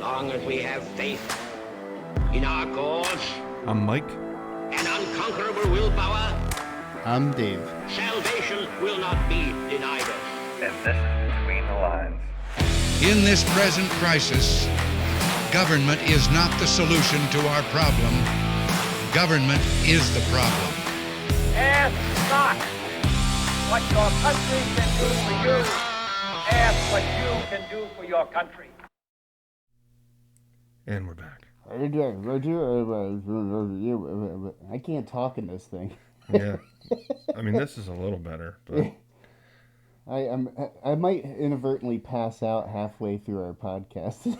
long as we have faith in our cause I'm Mike. and unconquerable willpower, I'm Dave. salvation will not be denied us. And this is Between the Lines. In this present crisis, government is not the solution to our problem. Government is the problem. Ask not what your country can do for you. Ask what you can do for your country. And we're back. I can't talk in this thing. Yeah. I mean, this is a little better, but I might inadvertently pass out halfway through our podcast.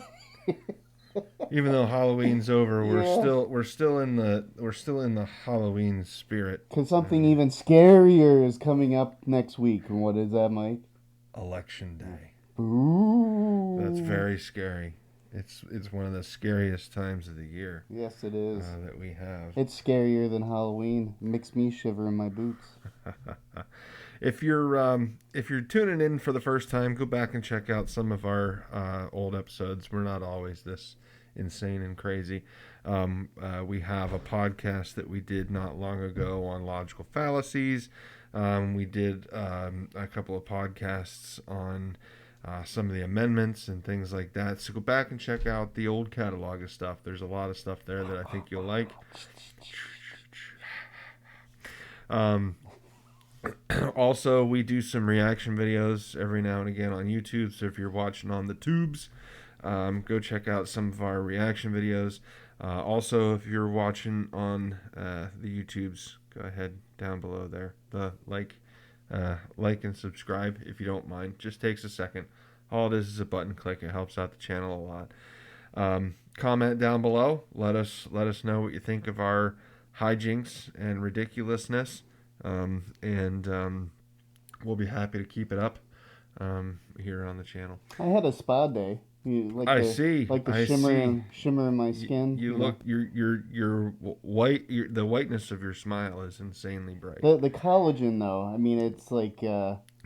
even though Halloween's over, Yeah. we're still in the Halloween spirit. Because something even scarier is coming up next week. And what is that, Mike? Election Day. Ooh. That's very scary. It's one of the scariest times of the year Yes, it is. that we have. It's scarier than Halloween. Makes me shiver in my boots. If you're tuning in for the first time, go back and check out some of our old episodes. We're not always this insane and crazy. We have a podcast that we did not long ago on logical fallacies. We did a couple of podcasts on some of the amendments and things like that. So go back and check out the old catalog of stuff. There's a lot of stuff there that I think you'll like. Also, we do some reaction videos every now and again on YouTube. So if you're watching on the tubes, go check out some of our reaction videos. Also, if you're watching on the YouTubes, go ahead down below there. The like and subscribe if you don't mind. Just takes a second. All it is a button click. It helps out the channel a lot. Comment down below. Let us know what you think of our hijinks and ridiculousness. And we'll be happy to keep it up here on the channel. I had a spa day. I see. Like the I shimmer in my skin. You look. You're white. The whiteness of your smile is insanely bright. The collagen, though. I mean, it's like.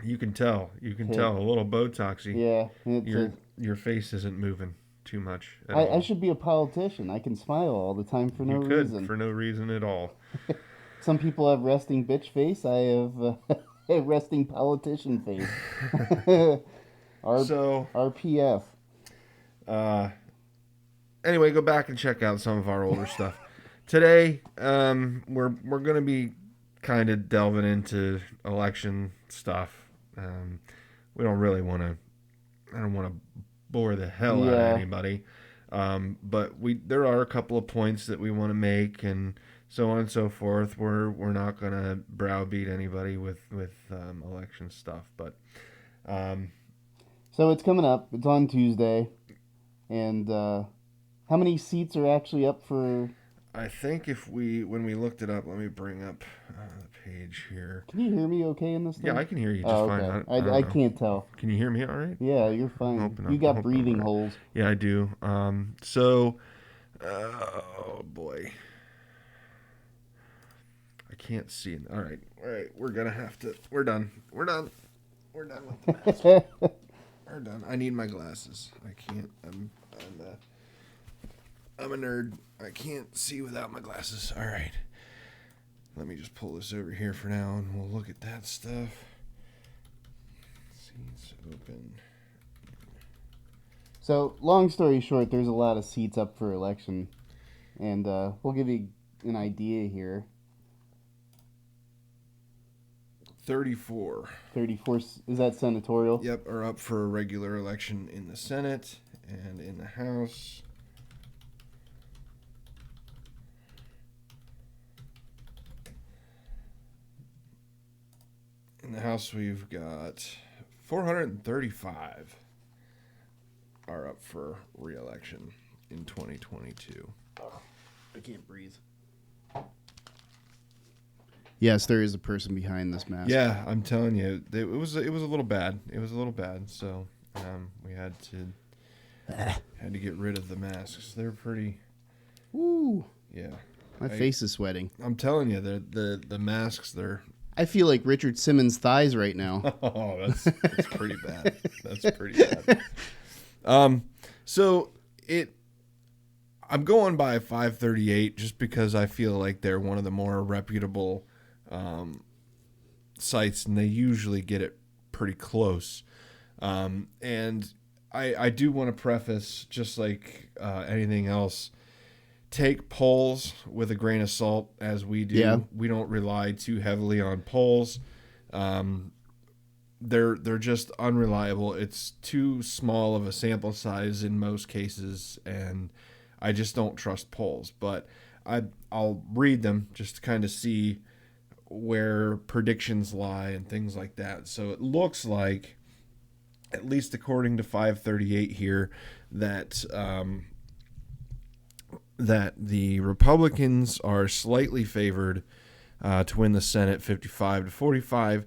You can tell. You can tell a little Botoxy. Yeah. It's Your face isn't moving too much. I should be a politician. I can smile all the time for no reason. For no reason at all. Some people have resting bitch face. I have a resting politician face. RPF. Anyway, go back and check out some of our older stuff. Today, we're going to be kind of delving into election stuff. We don't really want to. I don't want to bore the hell out of anybody. But there are a couple of points that we want to make, and so on and so forth. We're not going to browbeat anybody with election stuff, but. So it's coming up. It's on Tuesday. And how many seats are actually up for... I think when we looked it up, let me bring up the page here. Can you hear me okay in this thing? Yeah, I can hear you just fine. I can't tell. Can you hear me all right? Yeah, you're fine. You got breathing holes. Yeah, I do. Oh boy. I can't see it. All right. We're going to have to... We're done. We're done with the mask. We're done. I need my glasses. I can't. I'm a nerd. I can't see without my glasses. All right. Let me just pull this over here for now, and we'll look at that stuff. Seats open. So, long story short, there's a lot of seats up for election, and we'll give you an idea here. 34. 34, is that senatorial? Yep, are up for a regular election in the Senate and in the House. In the House, we've got 435 are up for re-election in 2022. I can't breathe. Yes, there is a person behind this mask. Yeah, I'm telling you, it was a little bad. It was a little bad, so we had to get rid of the masks. They're pretty. Woo! Yeah. My face is sweating. I'm telling you, the masks, they're... I feel like Richard Simmons' thighs right now. Oh, that's pretty bad. That's pretty bad. So I'm going by 538 just because I feel like they're one of the more reputable sites, and they usually get it pretty close. And I do want to preface, just like anything else, take polls with a grain of salt, as we do. Yeah. We don't rely too heavily on polls. They're just unreliable. It's too small of a sample size in most cases, and I just don't trust polls. But I'll read them just to kind of see where predictions lie and things like that. So it looks like, at least according to 538 here, that that the Republicans are slightly favored to win the Senate 55 to 45.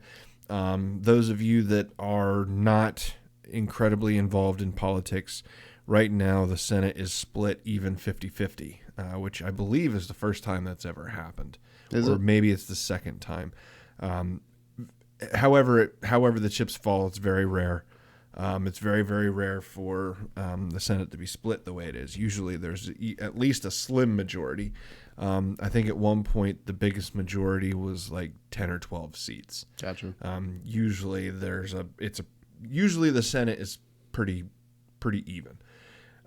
Those of you that are not incredibly involved in politics, right now the Senate is split even 50-50, which I believe is the first time that's ever happened. Is or it? maybe it's the second time. However the chips fall, it's very rare. It's very, very rare for the Senate to be split the way it is. Usually there's at least a slim majority. I think at one point the biggest majority was like 10 or 12 seats. Gotcha. Usually usually the Senate is pretty even.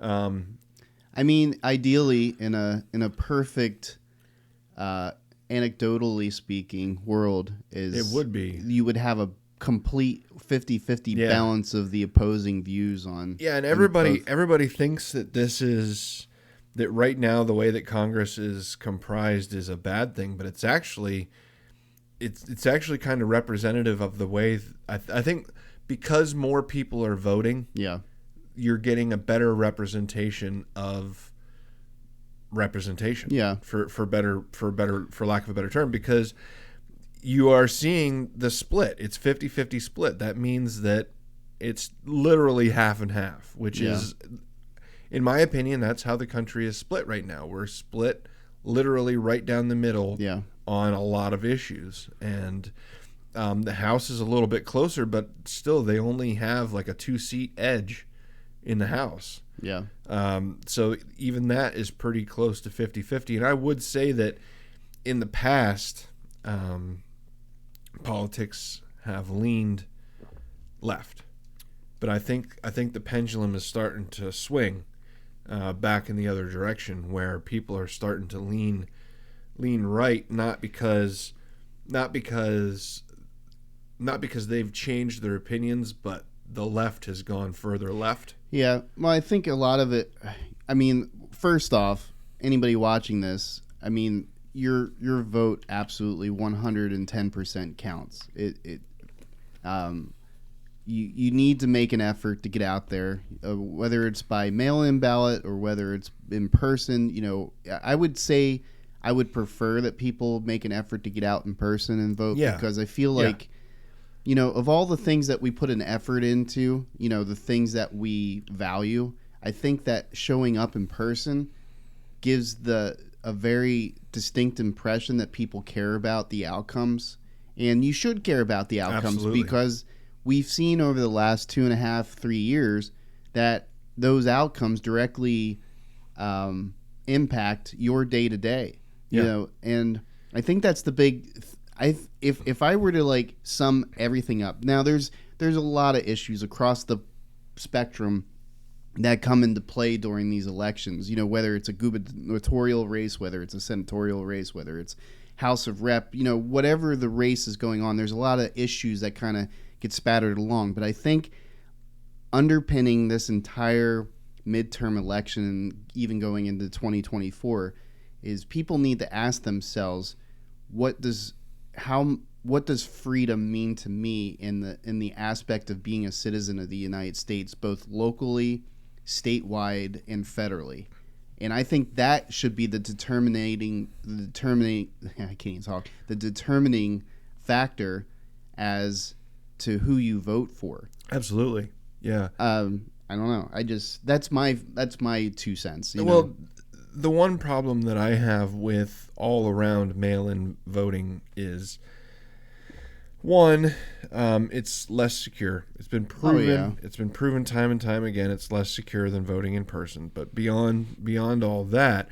I mean, ideally, in a perfect, anecdotally speaking, world, It would be. you would have a complete 50-50 Yeah. balance of the opposing views on. Yeah, and on everybody both. thinks that that right now the way that Congress is comprised is a bad thing, but it's actually kind of representative of the way I think, because more people are voting, Yeah. you're getting a better representation of representation. Yeah. For lack of a better term, because you are seeing the split. It's 50-50 split. That means that it's literally half and half, which Yeah. is, in my opinion, that's how the country is split right now. We're split literally right down the middle Yeah. on a lot of issues. And the House is a little bit closer, but still they only have like a 2-seat edge in the House. Yeah. So even that is pretty close to 50-50. And I would say that in the past, politics have leaned left. But I think the pendulum is starting to swing back in the other direction, where people are starting to lean right, not because they've changed their opinions, but the left has gone further left. Yeah, well, I think a lot of it. I mean, first off, anybody watching this, I mean, your vote absolutely 110% counts. You need to make an effort to get out there, whether it's by mail-in ballot or whether it's in person. You know, I would say I would prefer that people make an effort to get out in person and vote, Yeah. because I feel Yeah. like, you know, of all the things that we put an effort into, you know, the things that we value, I think that showing up in person gives a very distinct impression that people care about the outcomes. And you should care about the outcomes. Absolutely. Because we've seen over the last 2.5-3 years that those outcomes directly impact your day to day. You Yeah. know, and I think that's the big. If I were to like sum everything up, now there's a lot of issues across the spectrum that come into play during these elections. You know, whether it's a gubernatorial race, whether it's a senatorial race, whether it's House of Rep, you know, whatever the race is going on, there's a lot of issues that kind of get spattered along. But I think underpinning this entire midterm election, and even going into 2024, is people need to ask themselves, what does freedom mean to me in the aspect of being a citizen of the United States, both locally, statewide, and federally. And I think that should be the determining factor as to who you vote for. Absolutely. Yeah. I don't know. That's my 2 cents. You Well, know? the one problem that I have with all around mail-in voting is One, it's less secure. It's been proven. yeah. It's been proven time and time again. It's less secure than voting in person. But beyond all that,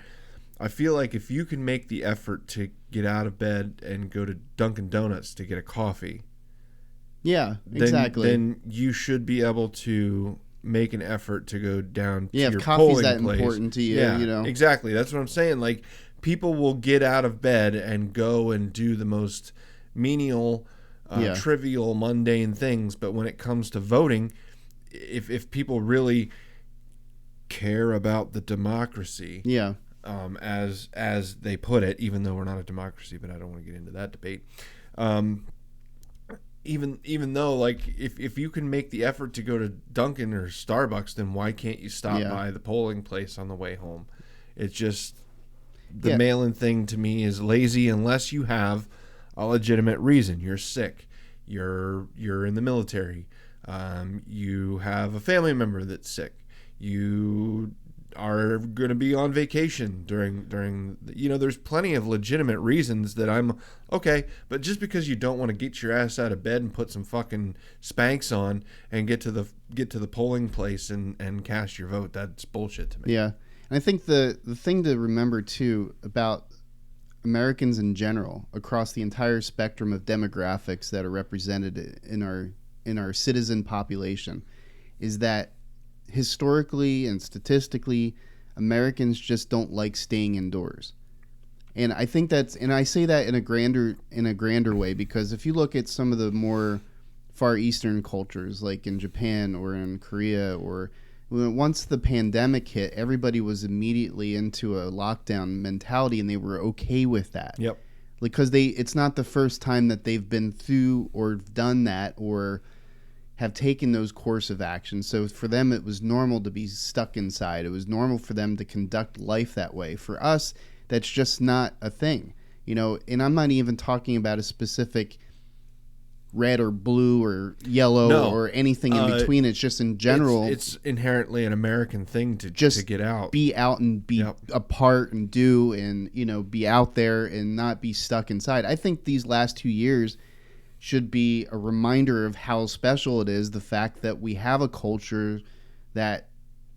I feel like if you can make the effort to get out of bed and go to Dunkin' Donuts to get a coffee, exactly. then you should be able to make an effort to go down to if your coffee's polling that place. important to you, Yeah, you know. exactly. That's what I'm saying. Like, people will get out of bed and go and do the most menial, trivial, mundane things. But when it comes to voting, if people really care about the democracy, as they put it, even though we're not a democracy, but I don't want to get into that debate. Even though, like, if you can make the effort to go to Dunkin' or Starbucks, then why can't you stop by the polling place on the way home? It's just the mail-in thing to me is lazy unless you have a legitimate reason. You're sick. You're in the military. You have a family member that's sick. You are going to be on vacation during there's plenty of legitimate reasons that I'm okay, but just because you don't want to get your ass out of bed and put some fucking Spanx on and get to the polling place and cast your vote, that's bullshit to me. Yeah. And I think the thing to remember too about Americans in general across the entire spectrum of demographics that are represented in our citizen population is that historically and statistically, Americans just don't like staying indoors. And I think and I say that in a grander way, because if you look at some of the more Far Eastern cultures, like in Japan or in Korea, or once the pandemic hit, everybody was immediately into a lockdown mentality, and they were okay with that. Yep. Because it's not the first time that they've been through or done that or have taken those course of action. So for them, it was normal to be stuck inside. It was normal for them to conduct life that way. For us, that's just not a thing, and I'm not even talking about a specific red or blue or yellow or anything in between. It's just in general. It's inherently an American thing to get out. Be out and be apart and do and, be out there and not be stuck inside. I think these last 2 years should be a reminder of how special it is, the fact that we have a culture that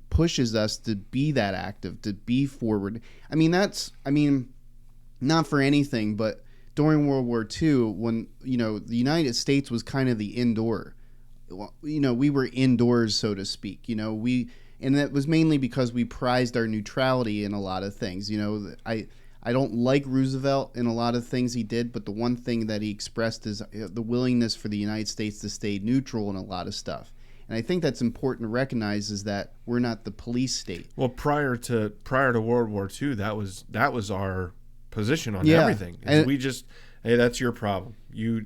pushes us to be that active, to be forward. Not for anything, but during World War II, when, the United States was kind of the indoor, we were indoors, so to speak, and that was mainly because we prized our neutrality in a lot of things. I don't like Roosevelt in a lot of things he did, but the one thing that he expressed is the willingness for the United States to stay neutral in a lot of stuff. And I think that's important to recognize, is that we're not the police state. Well, prior to World War II, that was our position on everything. And we just, hey, that's your problem. You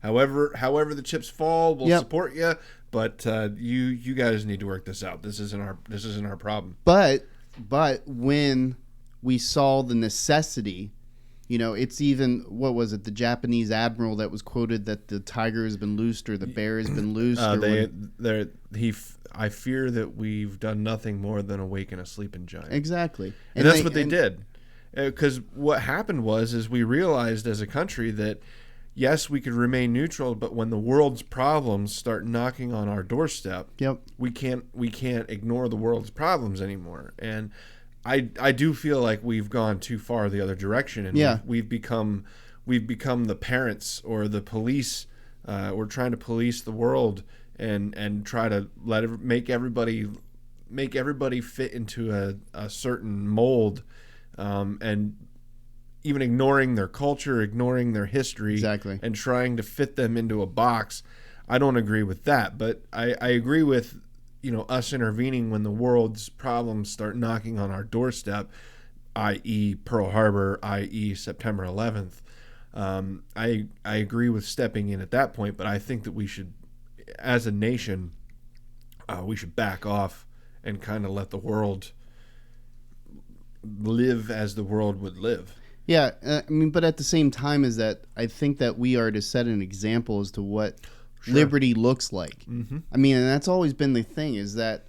however the chips fall, we'll support you, but you guys need to work this out. This isn't our problem. But when we saw the necessity, it's even, what was it, the Japanese admiral that was quoted that the tiger has been loosed or the bear has been loosed. I fear that we've done nothing more than awaken a sleeping giant. Exactly. And that's what they did. Because what happened was we realized as a country that, yes, we could remain neutral, but when the world's problems start knocking on our doorstep, we can't ignore the world's problems anymore. And I do feel like we've gone too far the other direction, and we've become the parents or the police. We're trying to police the world and try to make everybody fit into a certain mold, and even ignoring their culture, ignoring their history, and trying to fit them into a box. I don't agree with that, but I agree with us intervening when the world's problems start knocking on our doorstep, i.e. Pearl Harbor, i.e. September 11th. I agree with stepping in at that point, but I think that we should, as a nation, we should back off and kind of let the world live as the world would live. Yeah, but at the same time is that I think that we are to set an example as to what liberty looks like. Mm-hmm. And that's always been the thing, is that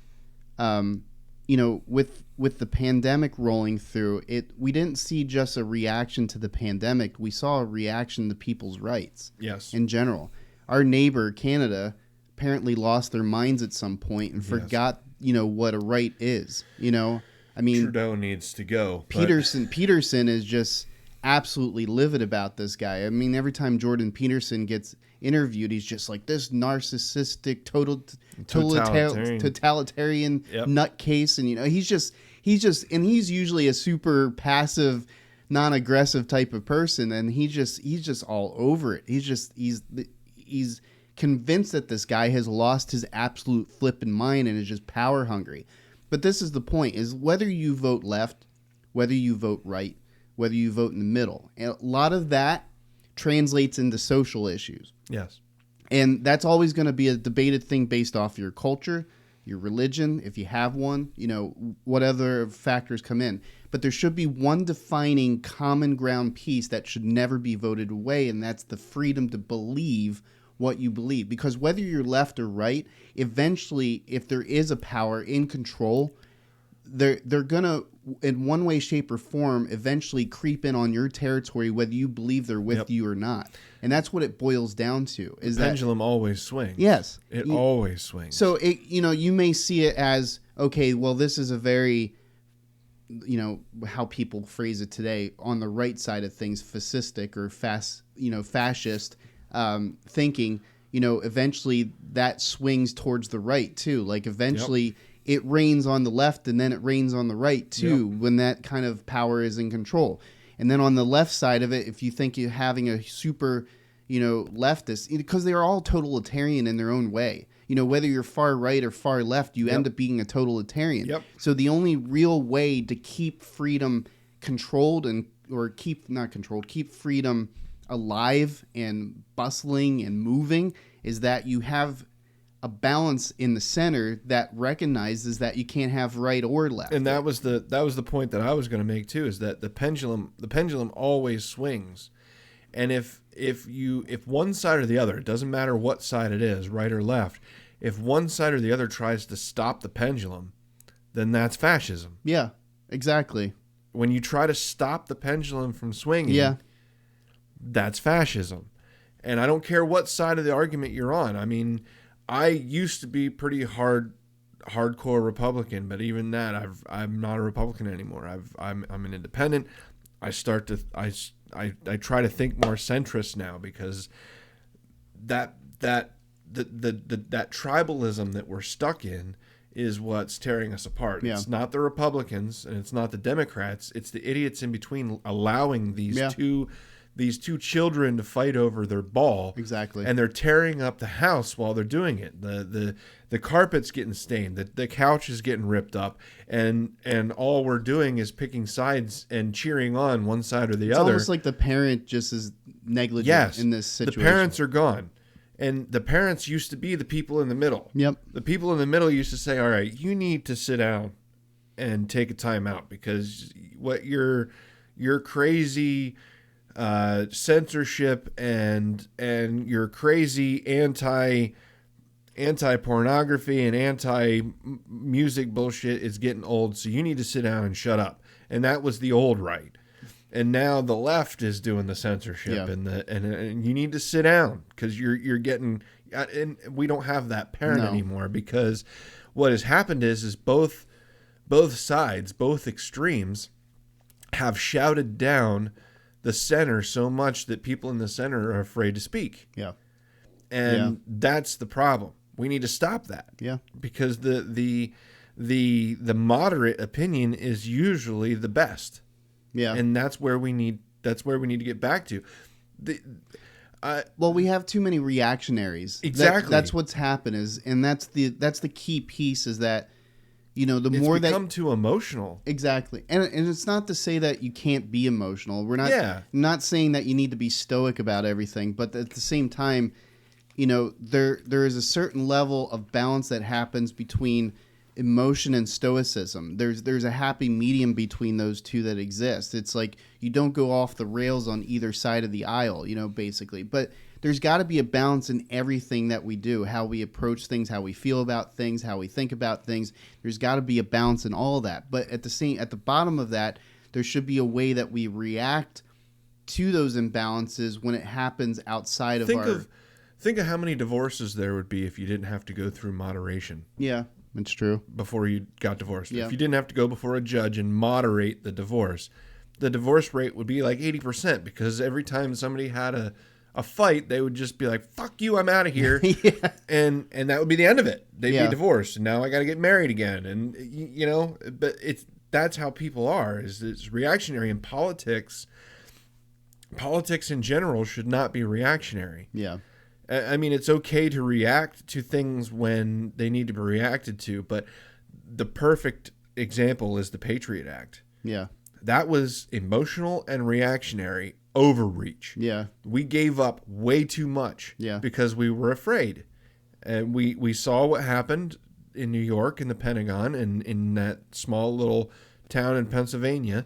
with the pandemic rolling through it, we didn't see just a reaction to the pandemic. We saw a reaction to people's rights. Yes. In general, our neighbor Canada apparently lost their minds at some point and forgot, what a right is. I mean, Trudeau needs to go. Peterson is just absolutely livid about this guy. I mean, every time Jordan Peterson gets interviewed, he's just like this narcissistic, totalitarian nutcase, and he's usually a super passive, non-aggressive type of person, and he's just all over it. He's convinced that this guy has lost his absolute flipping mind and is just power hungry. But this is the point: is whether you vote left, whether you vote right, whether you vote in the middle, and a lot of that translates into social issues. Yes. And that's always going to be a debated thing based off your culture, your religion, if you have one, what other factors come in. But there should be one defining common ground piece that should never be voted away, and that's the freedom to believe what you believe. Because whether you're left or right, eventually, if there is a power in control, they're going to, in one way, shape, or form, eventually creep in on your territory, whether you believe they're with you or not. And that's what it boils down to. Is the pendulum always swings. Yes. It always swings. So, you may see it as, okay, well, this is a very, how people phrase it today, on the right side of things, fascistic or fascist thinking. Eventually that swings towards the right, too. Like, eventually it rains on the left and then it rains on the right too, when that kind of power is in control. And then on the left side of it, if you think you're having a super, leftist, because they are all totalitarian in their own way. Whether you're far right or far left, you end up being a totalitarian. Yep. So the only real way to keep freedom controlled keep freedom alive and bustling and moving is that you have a balance in the center that recognizes that you can't have right or left. And that was the point that I was going to make too, is that the pendulum always swings. And if one side or the other, it doesn't matter what side it is, right or left, if one side or the other tries to stop the pendulum, then that's fascism. Yeah, exactly. When you try to stop the pendulum from swinging, that's fascism. And I don't care what side of the argument you're on. I mean, I used to be pretty hardcore Republican, but even that, I'm not a Republican anymore. I'm an independent. I try to think more centrist now, because that tribalism that we're stuck in is what's tearing us apart. Yeah. It's not the Republicans and it's not the Democrats. It's the idiots in between allowing these two children to fight over their ball. Exactly. And they're tearing up the house while they're doing it. The carpet's getting stained. The couch is getting ripped up. And all we're doing is picking sides and cheering on one side or the other. It's almost like the parent just is negligent in this situation. The parents are gone. And the parents used to be the people in the middle. Yep. The people in the middle used to say, all right, you need to sit down and take a time out, because what your crazy censorship and your crazy anti-pornography and anti-music bullshit is getting old, so you need to sit down and shut up. And that was the old right. And now the left is doing the censorship, and you need to sit down, because you're getting, and we don't have that parent anymore, because what has happened is both sides, both extremes, have shouted down the center so much that people in the center are afraid to speak. Yeah. And that's the problem. We need to stop that. Yeah. Because the moderate opinion is usually the best. Yeah. And that's where we need to get back to. Well, we have too many reactionaries. Exactly. That's what's happened that's the key piece, is that it's become too emotional. Exactly. And it's not to say that you can't be emotional. We're not saying that you need to be stoic about everything, but at the same time, there is a certain level of balance that happens between emotion and stoicism. There's a happy medium between those two that exists. It's like you don't go off the rails on either side of the aisle, basically. But there's got to be a balance in everything that we do, how we approach things, how we feel about things, how we think about things. There's got to be a balance in all of that. But at the bottom of that, there should be a way that we react to those imbalances when it happens outside of our... Think of how many divorces there would be if you didn't have to go through moderation. Yeah, it's true. Before you got divorced. Yeah. If you didn't have to go before a judge and moderate the divorce, the divorce rate would be like 80%, because every time somebody had a fight, they would just be like, fuck you, I'm out of here. Yeah. And that would be the end of it. They'd Yeah. be divorced. And now I got to get married again. And, you know, but that's how people are, is it's reactionary. In politics in general should not be reactionary. Yeah. I mean, it's okay to react to things when they need to be reacted to, but the perfect example is the Patriot Act. Yeah. That was emotional and reactionary overreach. Yeah. We gave up way too much because we were afraid. And we saw what happened in New York in the Pentagon and in that small little town in Pennsylvania.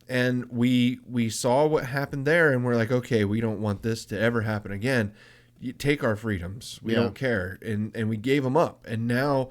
And we saw what happened there, and we're like, okay, we don't want this to ever happen again. You take our freedoms. We don't care. And we gave them up. And now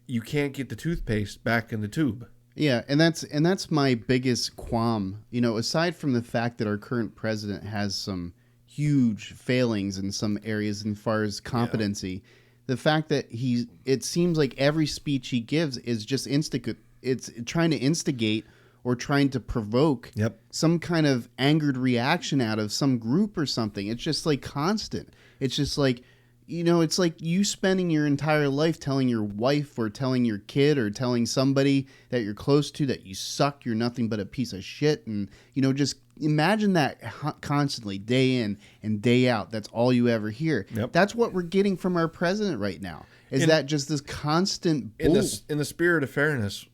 you can't get the toothpaste back in the tube. Yeah, and that's my biggest qualm. You know, aside from the fact that our current president has some huge failings in some areas as far as competency, the fact that it seems like every speech he gives is just it's trying to instigate or trying to provoke some kind of angered reaction out of some group or something. It's just like constant. It's just like, you know, it's like you spending your entire life telling your wife or telling your kid or telling somebody that you're close to that you suck, you're nothing but a piece of shit. And, you know, just imagine that constantly, day in and day out. That's all you ever hear. Yep. That's what we're getting from our president right now. Is that just this constant bull? In the spirit of fairness,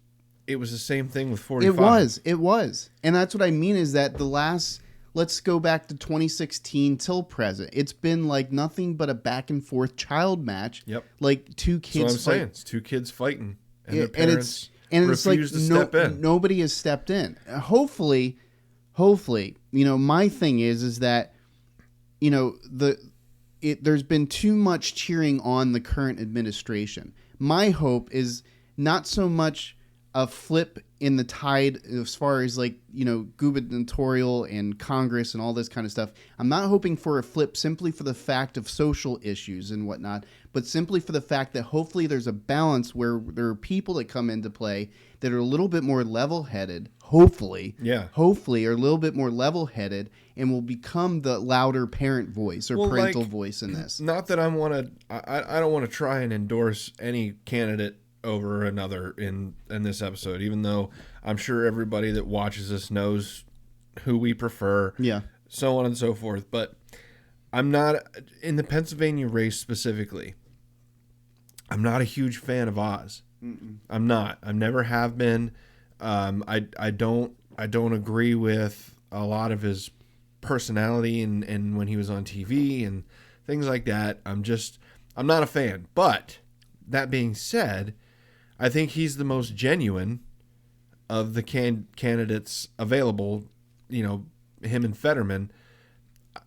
it was the same thing with 45. It was. And that's what I mean is that let's go back to 2016 till present. It's been like nothing but a back and forth child match. Yep. Like two kids. That's what I'm saying. It's two kids fighting, and their parents it's like refuse to step in. Nobody has stepped in. Hopefully, you know, my thing is that, you know, there's been too much cheering on the current administration. My hope is not so much a flip in the tide as far as, like, you know, gubernatorial and Congress and all this kind of stuff. I'm not hoping for a flip simply for the fact of social issues and whatnot, but simply for the fact that hopefully there's a balance where there are people that come into play that are a little bit more level-headed, hopefully, are a little bit more level-headed and will become the louder parent voice or parental voice in this. Not that I don't want to try and endorse any candidate over another in this episode, even though I'm sure everybody that watches this knows who we prefer, so on and so forth. But I'm not, in the Pennsylvania race specifically, I'm not a huge fan of Oz. I'm not. I never have been. I don't agree with a lot of his personality and when he was on TV and things like that. I'm not a fan. But that being said, I think he's the most genuine of the candidates available, you know, him and Fetterman.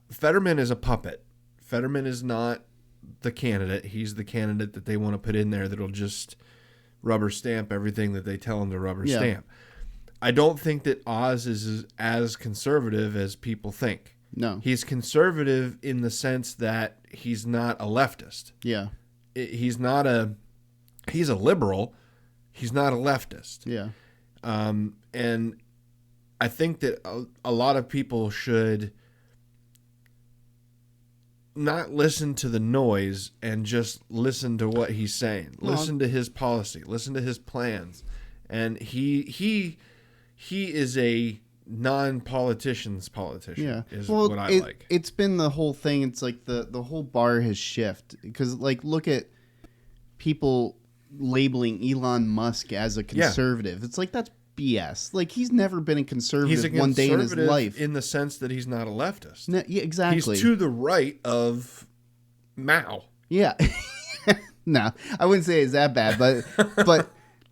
Fetterman is a puppet. Fetterman is not the candidate. He's the candidate that they want to put in there that'll just rubber stamp everything that they tell him to rubber stamp. I don't think that Oz is as conservative as people think. No. He's conservative in the sense that he's not a leftist. Yeah. He's a liberal. He's not a leftist. Yeah. And I think that a lot of people should not listen to the noise and just listen to what he's saying. Listen to his policy. Listen to his plans. And he is a non-politician's politician. Is what I like. It's been the whole thing. It's like the whole bar has shifted because, like, look at people labeling Elon Musk as a conservative. It's like, that's BS. Like, he's never been a conservative one day in his life. In the sense that he's not a leftist. No, yeah, exactly. He's to the right of Mao. Yeah. No, I wouldn't say it's that bad,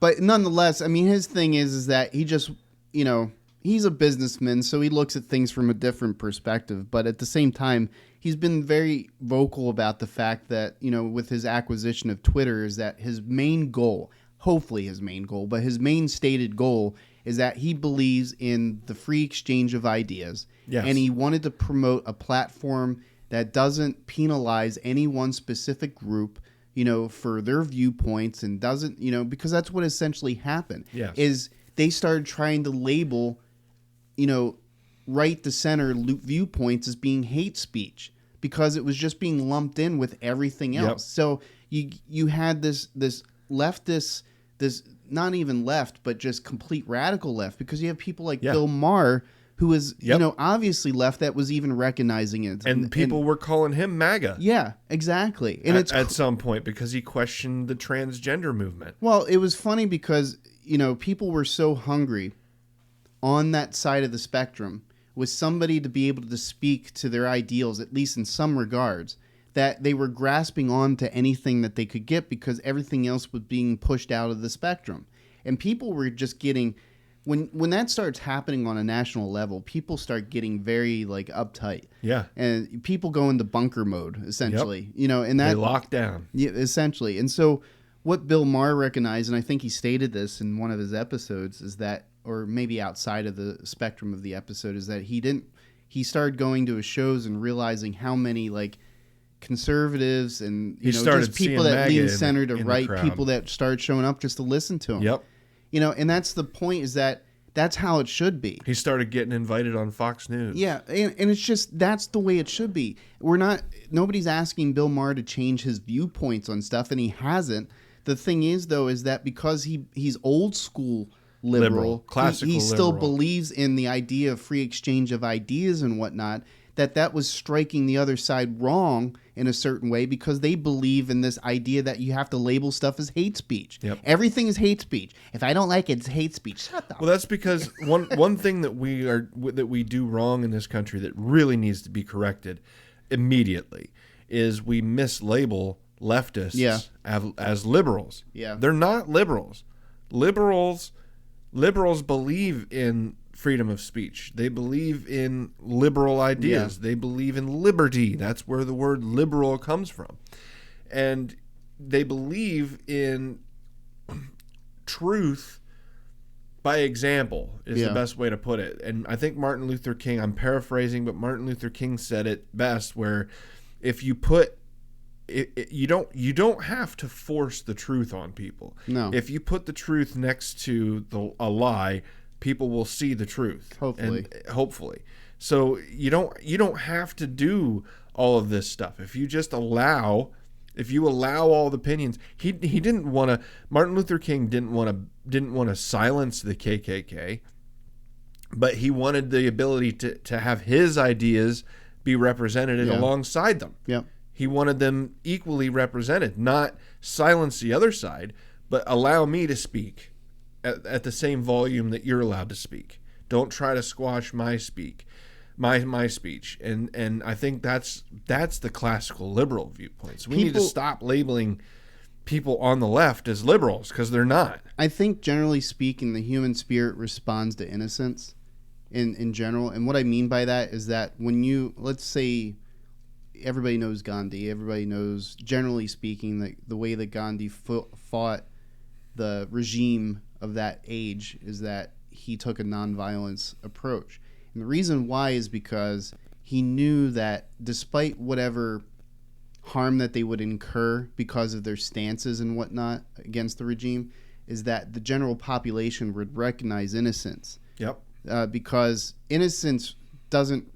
but nonetheless, I mean, his thing is that he just, you know, he's a businessman, so he looks at things from a different perspective. But at the same time, he's been very vocal about the fact that, you know, with his acquisition of Twitter, is that his main goal, hopefully his main goal, but his main stated goal is that he believes in the free exchange of ideas. Yes. And he wanted to promote a platform that doesn't penalize any one specific group, you know, for their viewpoints, and doesn't, you know, because that's what essentially happened. Yes. Is they started trying to label, you know, right to center viewpoints as being hate speech, because it was just being lumped in with everything else. Yep. So you had this leftist, this not even left, but just complete radical left, because you have people like Bill Maher, who is, you know, obviously left, that was even recognizing it. And people were calling him MAGA. Yeah, exactly. And at some point, because he questioned the transgender movement. Well, it was funny because, you know, people were so hungry on that side of the spectrum with somebody to be able to speak to their ideals, at least in some regards, that they were grasping on to anything that they could get, because everything else was being pushed out of the spectrum. And people were just getting... When that starts happening on a national level, people start getting very, like, uptight. Yeah. And people go into bunker mode, essentially. Yep. You know, and that... They lock down. Yeah, essentially. And so what Bill Maher recognized, and I think he stated this in one of his episodes, is that, or maybe outside of the spectrum of the episode, is that he started going to his shows and realizing how many, like, conservatives and, you know, just people that lean center to right, people that started showing up just to listen to him. Yep. You know, and that's the point, is that that's how it should be. He started getting invited on Fox News. Yeah, and it's just, that's the way it should be. Nobody's asking Bill Maher to change his viewpoints on stuff, and he hasn't. The thing is, though, is that because he's old school liberal, classical he still liberal. believes in the idea of free exchange of ideas and whatnot, that was striking the other side wrong in a certain way, because they believe in this idea that you have to label stuff as hate speech. Yep. Everything is hate speech. If I don't like it, it's hate speech. Shut up. Well, that's because one thing that we do wrong in this country that really needs to be corrected immediately is we mislabel leftists as liberals. Yeah. They're not liberals. Liberals believe in freedom of speech. They believe in liberal ideas. They believe in liberty. That's where the word liberal comes from. And they believe in truth by example is the best way to put it. And I think Martin Luther King, I'm paraphrasing, but Martin Luther King said it best, where if you put you don't have to force the truth on people. No. If you put the truth next to a lie, people will see the truth. Hopefully. So you don't have to do all of this stuff. If you allow all the opinions, he didn't want to. Martin Luther King didn't want to silence the KKK, but he wanted the ability to have his ideas be represented alongside them. Yep. He wanted them equally represented, not silence the other side, but allow me to speak at the same volume that you're allowed to speak. Don't try to squash my speech. And I think that's the classical liberal viewpoint. So we need to stop labeling people on the left as liberals, because they're not. I think generally speaking, the human spirit responds to innocence in general. And what I mean by that is that when let's say everybody knows Gandhi, everybody knows, generally speaking, the way that Gandhi fought the regime of that age is that he took a nonviolence approach. And the reason why is because he knew that despite whatever harm that they would incur because of their stances and whatnot against the regime, is that the general population would recognize innocence. Yep. Because innocence doesn't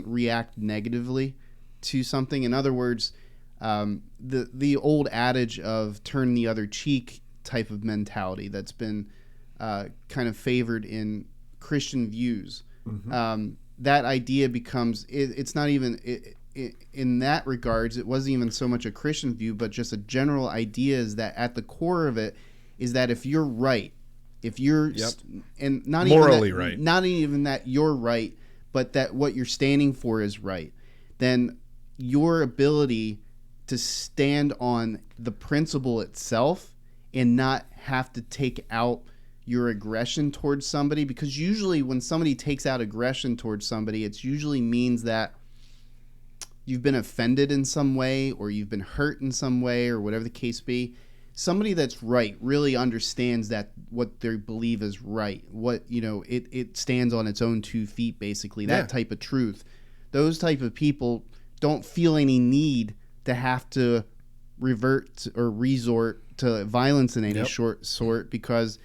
react negatively to something. In other words, the old adage of turn the other cheek type of mentality that's been kind of favored in Christian views. Mm-hmm. That idea becomes, it's not even, in that regards, it wasn't even so much a Christian view, but just a general idea is that at the core of it is that if you're right, if you're, and not morally even that, right, not even that you're right, but that what you're standing for is right, then your ability to stand on the principle itself and not have to take out your aggression towards somebody, because usually when somebody takes out aggression towards somebody, it usually means that you've been offended in some way, or you've been hurt in some way, or whatever the case be, somebody that's right really understands that what they believe is right. What, it stands on its own 2 feet, basically, that type of truth. Those type of people don't feel any need to have to revert or resort to violence in any sort, because,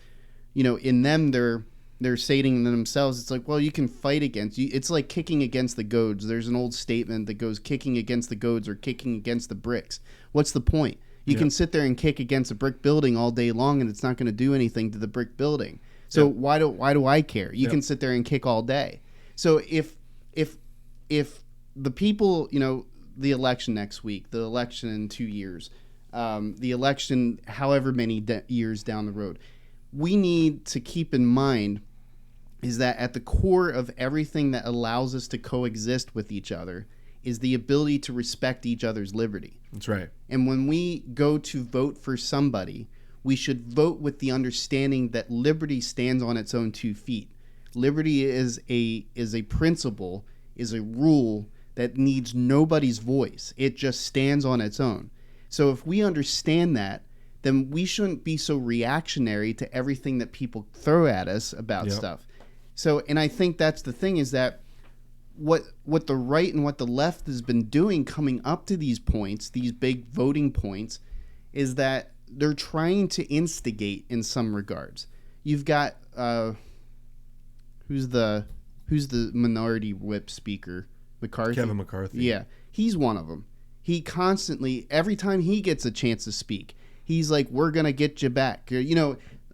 in them, they're stating to themselves, it's like, well, you can fight against you. It's like kicking against the goads. There's an old statement that goes, kicking against the goads or kicking against the bricks. What's the point? You can sit there and kick against a brick building all day long, and it's not going to do anything to the brick building. So why do I care? You can sit there and kick all day. So if the people, the election next week, the election in 2 years, the election however many years down the road, we need to keep in mind is that at the core of everything that allows us to coexist with each other is the ability to respect each other's liberty. That's right. And when we go to vote for somebody, we should vote with the understanding that liberty stands on its own 2 feet. Liberty is a principle, is a rule that needs nobody's voice. It just stands on its own. So if we understand that, then we shouldn't be so reactionary to everything that people throw at us about stuff. So, and I think that's the thing, is that what the right and what the left has been doing coming up to these points, these big voting points, is that they're trying to instigate in some regards. You've got who's the minority whip speaker? McCarthy. Kevin McCarthy. Yeah, he's one of them. He constantly, every time he gets a chance to speak, he's like, "We're gonna get you back."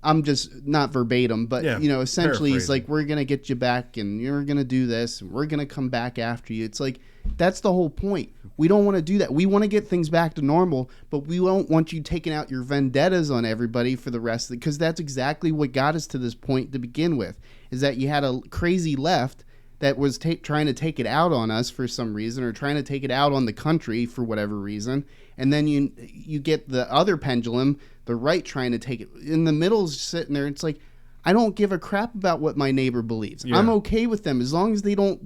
I'm just not verbatim, but essentially he's like, "We're gonna get you back, and you're gonna do this, and we're gonna come back after you." It's like, that's the whole point. We don't want to do that. We want to get things back to normal, but we don't want you taking out your vendettas on everybody for the rest of it, because that's exactly what got us to this point to begin with, is that you had a crazy left that was trying to take it out on us for some reason, or trying to take it out on the country for whatever reason, and then you get the other pendulum, the right, trying to take it in the middle, is sitting there. It's like, I don't give a crap about what my neighbor believes. I'm okay with them as long as they don't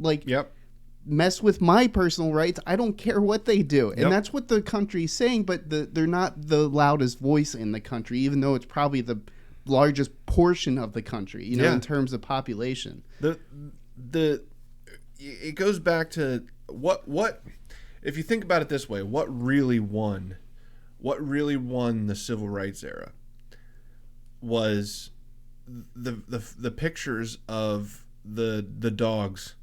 mess with my personal rights. I don't care what they do. And that's what the country's saying, but they're not the loudest voice in the country, even though it's probably the largest portion of the country, in terms of population. It goes back to what if you think about it this way, what really won the civil rights era was the pictures of the dogs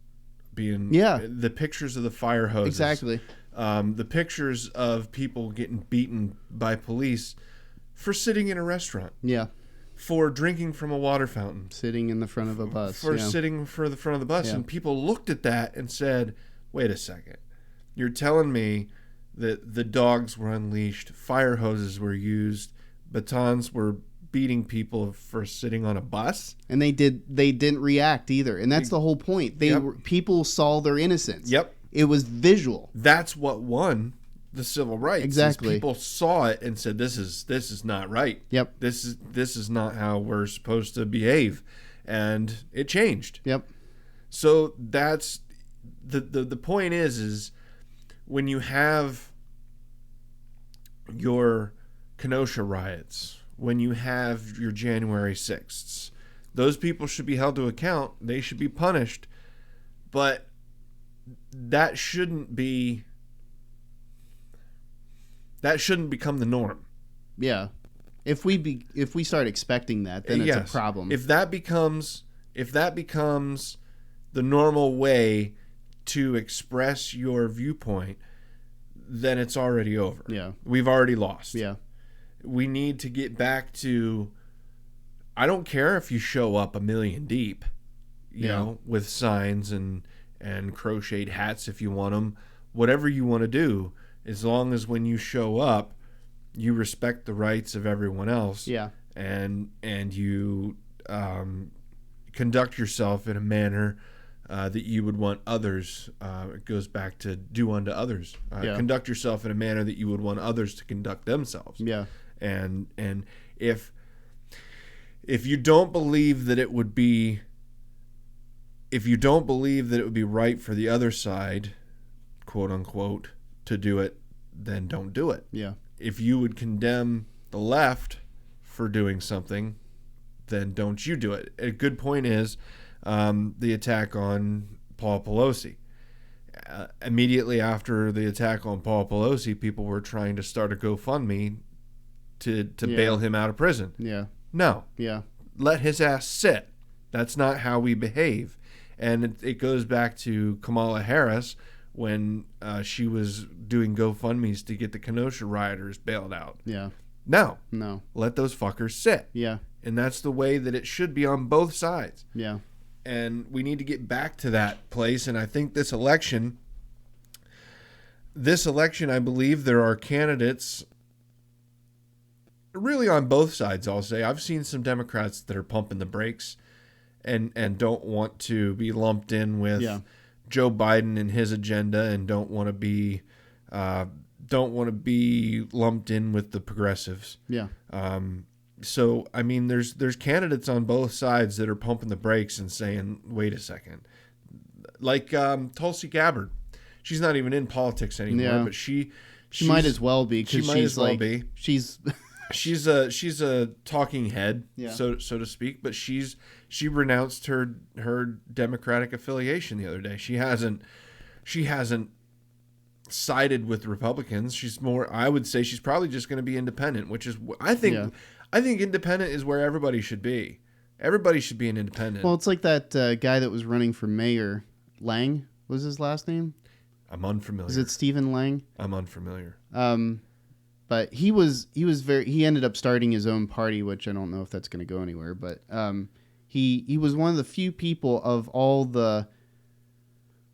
being the pictures of the fire hoses, exactly, the pictures of people getting beaten by police for sitting in a restaurant, for drinking from a water fountain, sitting in the front of a bus, for sitting for the front of the bus, and people looked at that and said, "Wait a second, you're telling me that the dogs were unleashed, fire hoses were used, batons were beating people for sitting on a bus?" And they didn't react either, and that's the whole point. People saw their innocence. It was visual. That's what won the civil rights. Exactly. People saw it and said, "This is not right. This is not how we're supposed to behave," and it changed. So that's the point is when you have your Kenosha riots, when you have your January 6ths, those people should be held to account. They should be punished, but that shouldn't become the norm. If we start expecting that, then it's a problem. If that becomes the normal way to express your viewpoint, then it's already over. We've already lost. We need to get back to, I don't care if you show up a million deep, you know, with signs and crocheted hats if you want them, whatever you want to do, as long as when you show up, you respect the rights of everyone else. And you conduct yourself in a manner that you would want others. It goes back to do unto others. Conduct yourself in a manner that you would want others to conduct themselves. And if you don't believe that it would be right for the other side quote unquote, to do it, then don't do it. Yeah. If you would condemn the left for doing something, then don't you do it. A good point is the attack on Paul Pelosi. Immediately after the attack on Paul Pelosi, people were trying to start a GoFundMe to bail him out of prison. Yeah. No. Yeah. Let his ass sit. That's not how we behave. And it goes back to Kamala Harris when she was doing GoFundMes to get the Kenosha rioters bailed out. Yeah. No. No. Let those fuckers sit. Yeah. And that's the way that it should be on both sides. Yeah. And we need to get back to that place. And I think this election, I believe there are candidates really on both sides, I'll say. I've seen some Democrats that are pumping the brakes and don't want to be lumped in with Joe Biden and his agenda, and don't want to be lumped in with the progressives. Yeah. So, I mean, there's candidates on both sides that are pumping the brakes and saying, wait a second. Like Tulsi Gabbard. She's not even in politics anymore, but she might as well be, because she's a talking head, yeah. so to speak, but she renounced her Democratic affiliation the other day. She hasn't sided with Republicans. She's more, I would say she's probably just going to be independent, which is, I think independent is where everybody should be. Everybody should be an independent. Well, it's like that guy that was running for mayor, Lang was his last name? I'm unfamiliar. Is it Stephen Lang? I'm unfamiliar. But he ended up starting his own party, which I don't know if that's going to go anywhere, but he was one of the few people of all the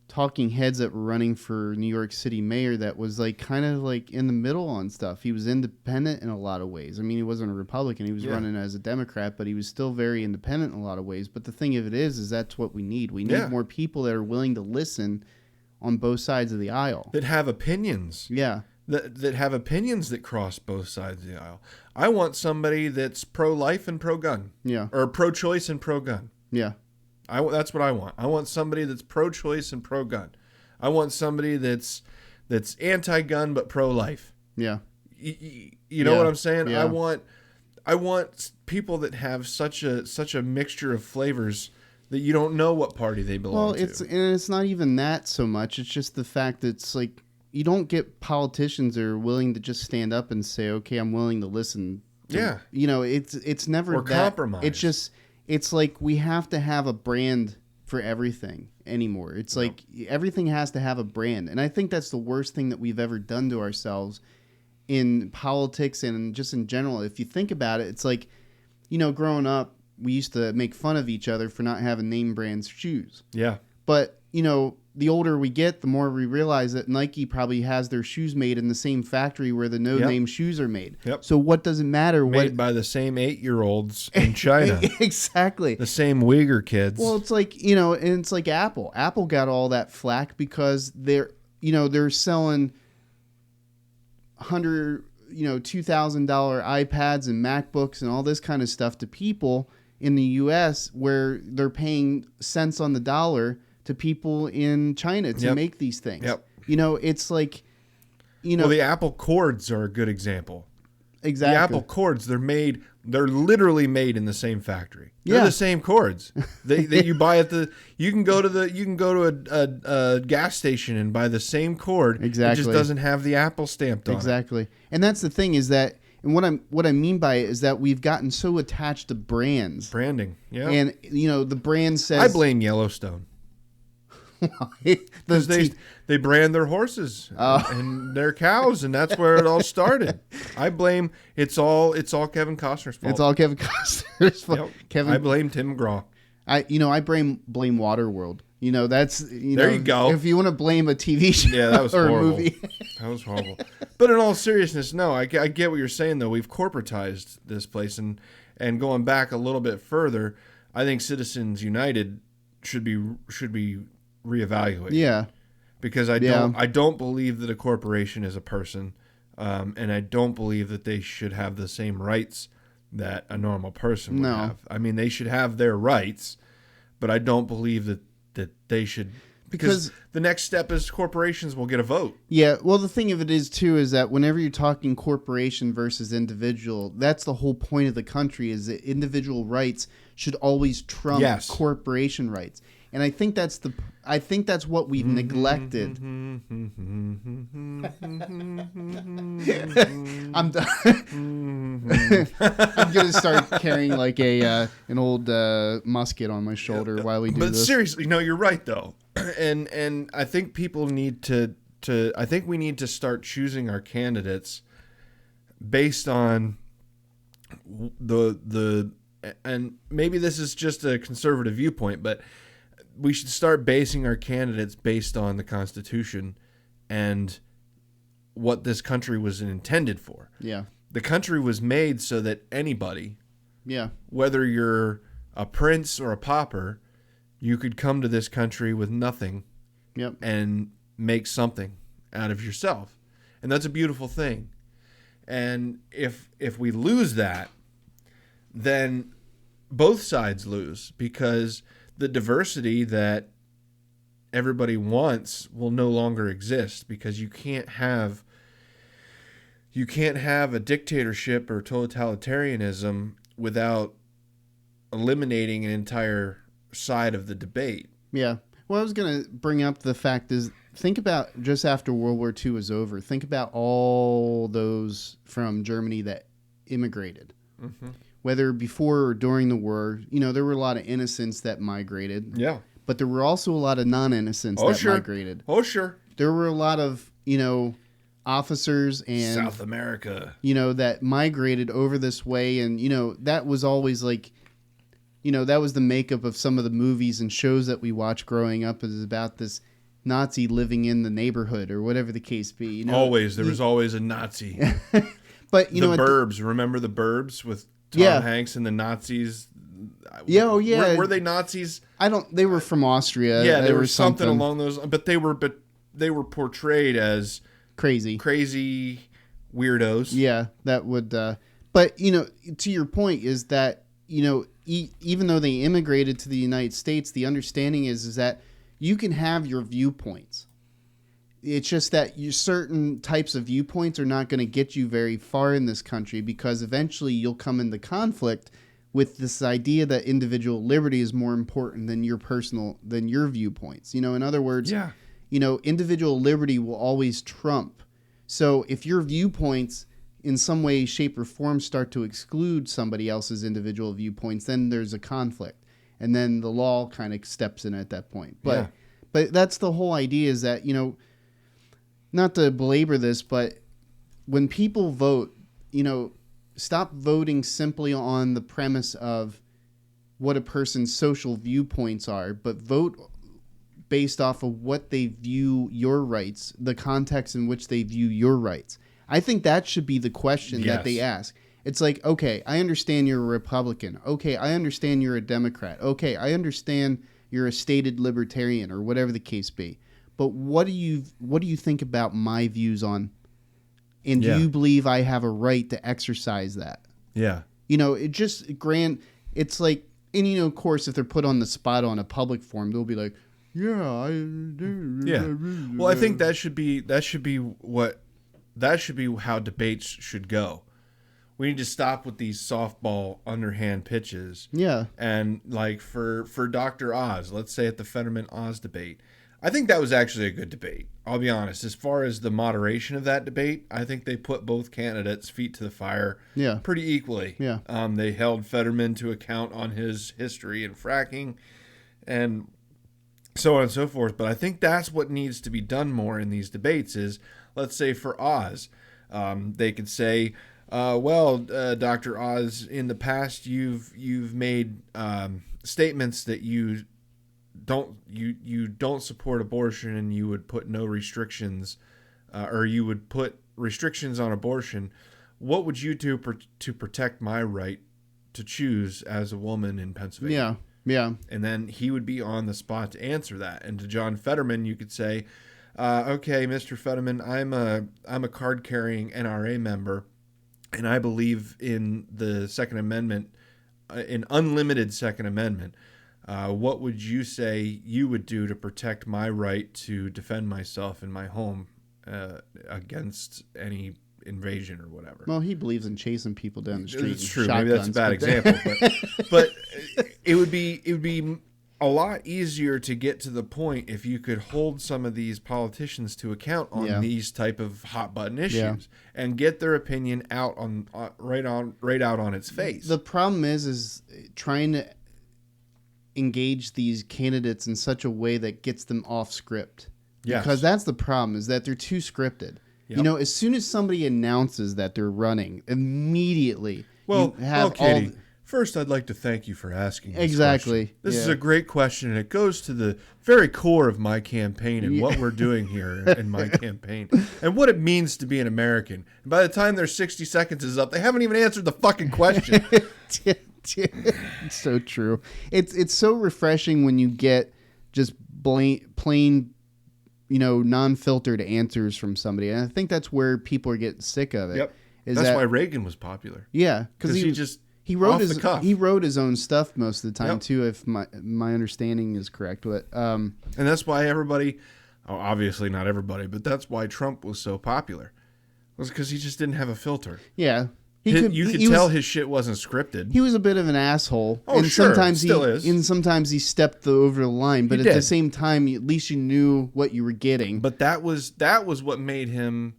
talking heads that were running for New York City mayor that was like kind of like in the middle on stuff. He was independent in a lot of ways. I mean, he wasn't a Republican. He was running as a Democrat, but he was still very independent in a lot of ways. But the thing of it is that's what we need. We need more people that are willing to listen on both sides of the aisle. That have opinions. Yeah. That have opinions that cross both sides of the aisle. I want somebody that's pro-life and pro-gun. Yeah. Or pro-choice and pro-gun. Yeah. That's what I want. I want somebody that's pro-choice and pro-gun. I want somebody that's anti-gun but pro-life. Yeah. You know what I'm saying? Yeah. I want people that have such a mixture of flavors that you don't know what party they belong to. And it's not even that so much. It's just the fact that it's like you don't get politicians that are willing to just stand up and say, "Okay, I'm willing to listen." It's never or that. Compromise. It's like we have to have a brand for everything anymore. It's like everything has to have a brand. And I think that's the worst thing that we've ever done to ourselves in politics and just in general. If you think about it, it's like, growing up, we used to make fun of each other for not having name brand shoes. Yeah. But, the older we get, the more we realize that Nike probably has their shoes made in the same factory where the no-name shoes are made. Yep. So what does it matter? Made by the same 8-year-olds in China. Exactly. The same Uyghur kids. Well, it's like, and it's like Apple. Apple got all that flack because they're selling $2,000 iPads and MacBooks and all this kind of stuff to people in the U.S. where they're paying cents on the dollar to people in China to make these things. Yep. It's like, Well, the Apple cords are a good example. Exactly. The Apple cords, they're literally made in the same factory. They're the same cords that you buy you can go to a gas station and buy the same cord. Exactly. It just doesn't have the Apple stamped on it. Exactly. And that's the thing is that, and what I mean by it is that we've gotten so attached to brands. Branding. Yeah. And the brand says, I blame Yellowstone. Because they brand their horses and their cows, and that's where it all started. I blame it's all Kevin Costner's fault. It's all Kevin Costner's fault. Yep. I blame Tim McGraw. I blame Waterworld. That's there you go. If you want to blame a TV show that was or horrible. a movie. That was horrible. But in all seriousness, no, I get what you're saying though. We've corporatized this place, and going back a little bit further, I think Citizens United should be reevaluated. Yeah. Because I don't believe that a corporation is a person, and I don't believe that they should have the same rights that a normal person would have. I mean, they should have their rights, but I don't believe that they should Because the next step is corporations will get a vote. yeah, well, the thing of it is too is that whenever you're talking corporation versus individual, that's the whole point of the country is that individual rights should always trump Yes. corporation rights. And I think that's what we've neglected. I'm done. I'm gonna start carrying like an old musket on my shoulder while we do But this. seriously, no, you're right though, and I think people need to I think we need to start choosing our candidates based on the and maybe this is just a conservative viewpoint, but we should start basing our candidates based on the Constitution and what this country was intended for. Yeah, The country was made so that anybody, yeah, whether you're a prince or a pauper, you could come to this country with nothing yep, and make something out of yourself. And that's a beautiful thing. And if we lose that, then both sides lose, because the diversity that everybody wants will no longer exist, because you can't have a dictatorship or totalitarianism without eliminating an entire side of the debate. yeah. Well, I was gonna bring up the fact is, think about just after World War II was over. Think about all those from Germany that immigrated. Mm-hmm. Whether before or during the war, there were a lot of innocents that migrated. Yeah. But there were also a lot of non-innocents that migrated. Oh, sure. There were a lot of, officers and South America. That migrated over this way, and that was always like, that was the makeup of some of the movies and shows that we watched growing up, is about this Nazi living in the neighborhood or whatever the case be. There was always a Nazi. But the Burbs, remember the Burbs with Tom Hanks and the Nazis? Yeah, oh yeah. Were they Nazis? They were from Austria. Yeah, they were something along those, but they were portrayed as crazy weirdos. Yeah, that would but to your point is that even though they immigrated to the United States, the understanding is that you can have your viewpoints. It's just that certain types of viewpoints are not going to get you very far in this country, because eventually you'll come into conflict with this idea that individual liberty is more important than your viewpoints. In other words, individual liberty will always trump. So if your viewpoints in some way, shape, or form start to exclude somebody else's individual viewpoints, then there's a conflict. And then the law kind of steps in at that point. But that's the whole idea, is that, not to belabor this, but when people vote, stop voting simply on the premise of what a person's social viewpoints are, but vote based off of what they view your rights, the context in which they view your rights. I think that should be the question that they ask. It's like, okay, I understand you're a Republican. Okay, I understand you're a Democrat. Okay, I understand you're a stated libertarian, or whatever the case be. But what do you think about my views on, and do you believe I have a right to exercise that? Yeah. It just it's like, and of course, if they're put on the spot on a public forum, they'll be like, yeah. Well, I think that should be how debates should go. We need to stop with these softball underhand pitches. Yeah. And like for Dr. Oz, let's say at the Fetterman-Oz debate, I think that was actually a good debate. I'll be honest. As far as the moderation of that debate, I think they put both candidates' feet to the fire pretty equally. Yeah. They held Fetterman to account on his history in fracking and so on and so forth. But I think that's what needs to be done more in these debates is, let's say for Oz, they could say, Dr. Oz, in the past you've made statements that you don't support abortion, and you would put no restrictions, or you would put restrictions on abortion. What would you do to protect my right to choose as a woman in Pennsylvania? Yeah. And then he would be on the spot to answer that. And to John Fetterman, you could say, okay, Mr. Fetterman, I'm a card-carrying NRA member, and I believe in the Second Amendment, an unlimited Second Amendment. what would you say you would do to protect my right to defend myself in my home against any invasion or whatever? Well, he believes in chasing people down the street. It's with true. Maybe that's a bad shotguns, example, but it would be a lot easier to get to the point if you could hold some of these politicians to account on these type of hot button issues and get their opinion out on right out on its face. The problem is trying to engage these candidates in such a way that gets them off script. Yes. Because that's the problem, is that they're too scripted. Yep. You know, as soon as somebody announces that they're running, immediately Well, you have Katie, all... first I'd like to thank you for asking this Exactly. question. This is Yeah. a great question, and it goes to the very core of my campaign and what we're doing here in my campaign and what it means to be an American. And by the time their 60 seconds is up, they haven't even answered the fucking question. It's so true. It's so refreshing when you get just plain, you know, non-filtered answers from somebody, and I think that's where people are getting sick of it. Yep. Is That's that, why Reagan was popular. Yeah, because he wrote his own stuff most of the time too, if my understanding is correct. But and that's why everybody, obviously not everybody, but that's why Trump was so popular, was because he just didn't have a filter. Yeah. You could tell his shit wasn't scripted. He was a bit of an asshole. Oh, and sure. Sometimes Still is. And sometimes he stepped over the line. But He at the did. same time, at least you knew what you were getting. But that was what made him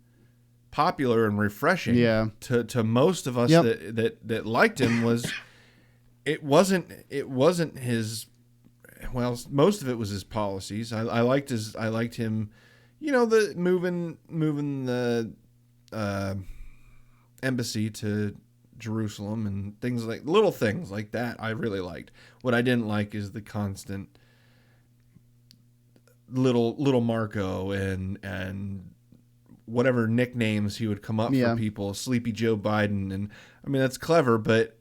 popular and refreshing. Yeah. To most of us that liked him was it wasn't his. Well, most of it was his policies. I liked him. You know, the moving the. Embassy to Jerusalem and little things like that I really liked. What I didn't like is the constant little Marco and whatever nicknames he would come up for people, Sleepy Joe Biden, and I mean that's clever, but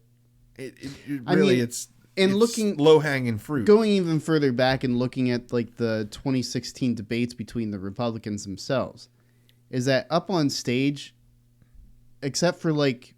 it's looking low hanging fruit. Going even further back and looking at like the 2016 debates between the Republicans themselves, is that up on stage, except for like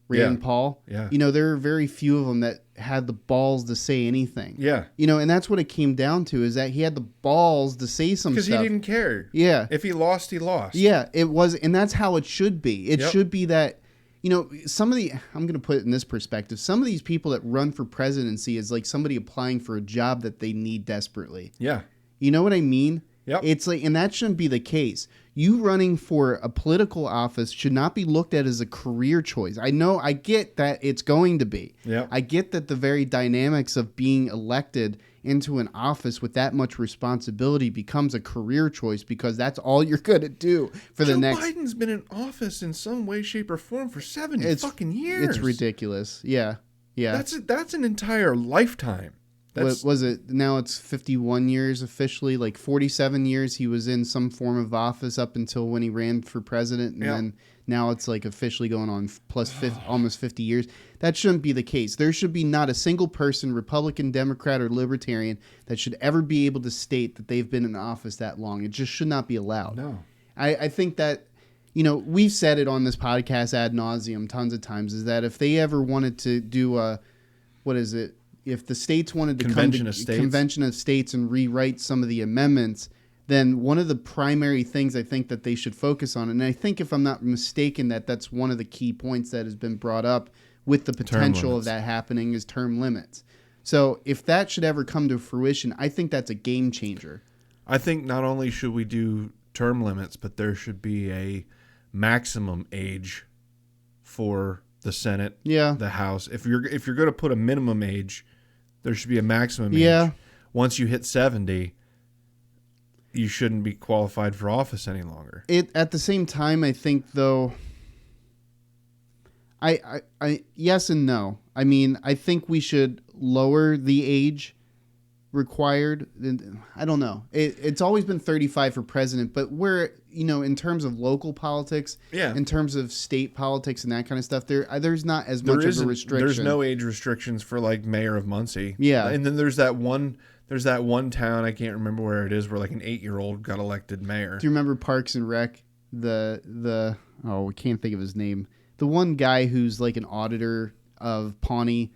Rand Paul, you know, there are very few of them that had the balls to say anything. Yeah. You know, and that's what it came down to, is that he had the balls to say some stuff. Because he didn't care. Yeah. If he lost, he lost. Yeah, it was, and that's how it should be. It should be that, you know, I'm going to put it in this perspective, some of these people that run for presidency is like somebody applying for a job that they need desperately. Yeah. You know what I mean? Yep. It's like, and that shouldn't be the case. You running for a political office should not be looked at as a career choice. I get that it's going to be. Yep. I get that the very dynamics of being elected into an office with that much responsibility becomes a career choice because that's all you're going to do for the next. Joe Biden's been in office in some way, shape, or form for 70 fucking years. It's ridiculous. Yeah. Yeah. That's an entire lifetime. What was it? Now it's 51 years officially. Like 47 years he was in some form of office up until when he ran for president, and then now it's like officially going on almost 50 years. That shouldn't be the case. There should be not a single person, Republican, Democrat, or Libertarian, that should ever be able to state that they've been in office that long. It just should not be allowed. No. I think that, you know, we've said it on this podcast ad nauseum tons of times, is that if they ever wanted to do if the states wanted to Convention of States and rewrite some of the amendments, then one of the primary things I think that they should focus on, and I think if I'm not mistaken that's one of the key points that has been brought up with the potential of that happening, is term limits. So if that should ever come to fruition, I think that's a game changer. I think not only should we do term limits, but there should be a maximum age for the Senate, the House. If you're going to put a minimum age, there should be a maximum age. Once you hit 70, you shouldn't be qualified for office any longer. At the same time, I think though, I yes and no. I mean, I think we should lower the age required. I don't know. It's always been 35 for president, but where, you know, in terms of local politics, in terms of state politics and that kind of stuff, there's not as much of a restriction. There's no age restrictions for like mayor of Muncie. Yeah, and then there's that one town, I can't remember where it is, where like an 8-year-old got elected mayor. Do you remember Parks and Rec? We can't think of his name. The one guy who's like an auditor of Pawnee.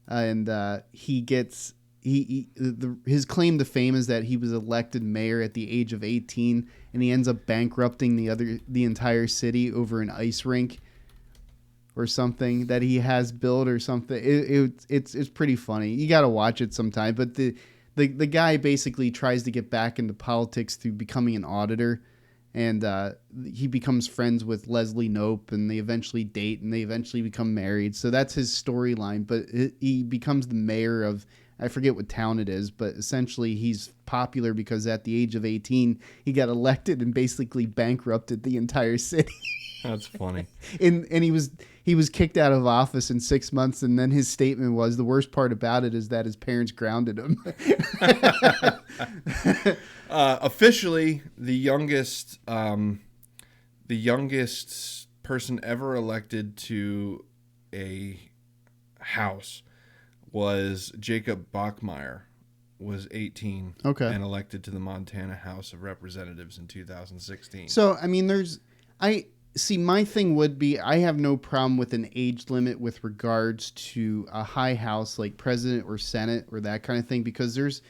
and he gets his claim to fame is that he was elected mayor at the age of 18, and he ends up bankrupting the entire city over an ice rink or something that he has built or something. It's pretty funny. You got to watch it sometime. But the guy basically tries to get back into politics through becoming an auditor, and he becomes friends with Leslie Knope, and they eventually date, and they eventually become married. So that's his storyline. But he becomes the mayor of, I forget what town it is, but essentially he's popular because at the age of 18, he got elected and basically bankrupted the entire city. That's funny. And he was kicked out of office in 6 months, and then his statement was, the worst part about it is that his parents grounded him. Officially, the youngest person ever elected to a house was Jacob Bachmeier, was 18, and elected to the Montana House of Representatives in 2016. So, I mean, my thing would be, I have no problem with an age limit with regards to a high house like president or senate or that kind of thing, because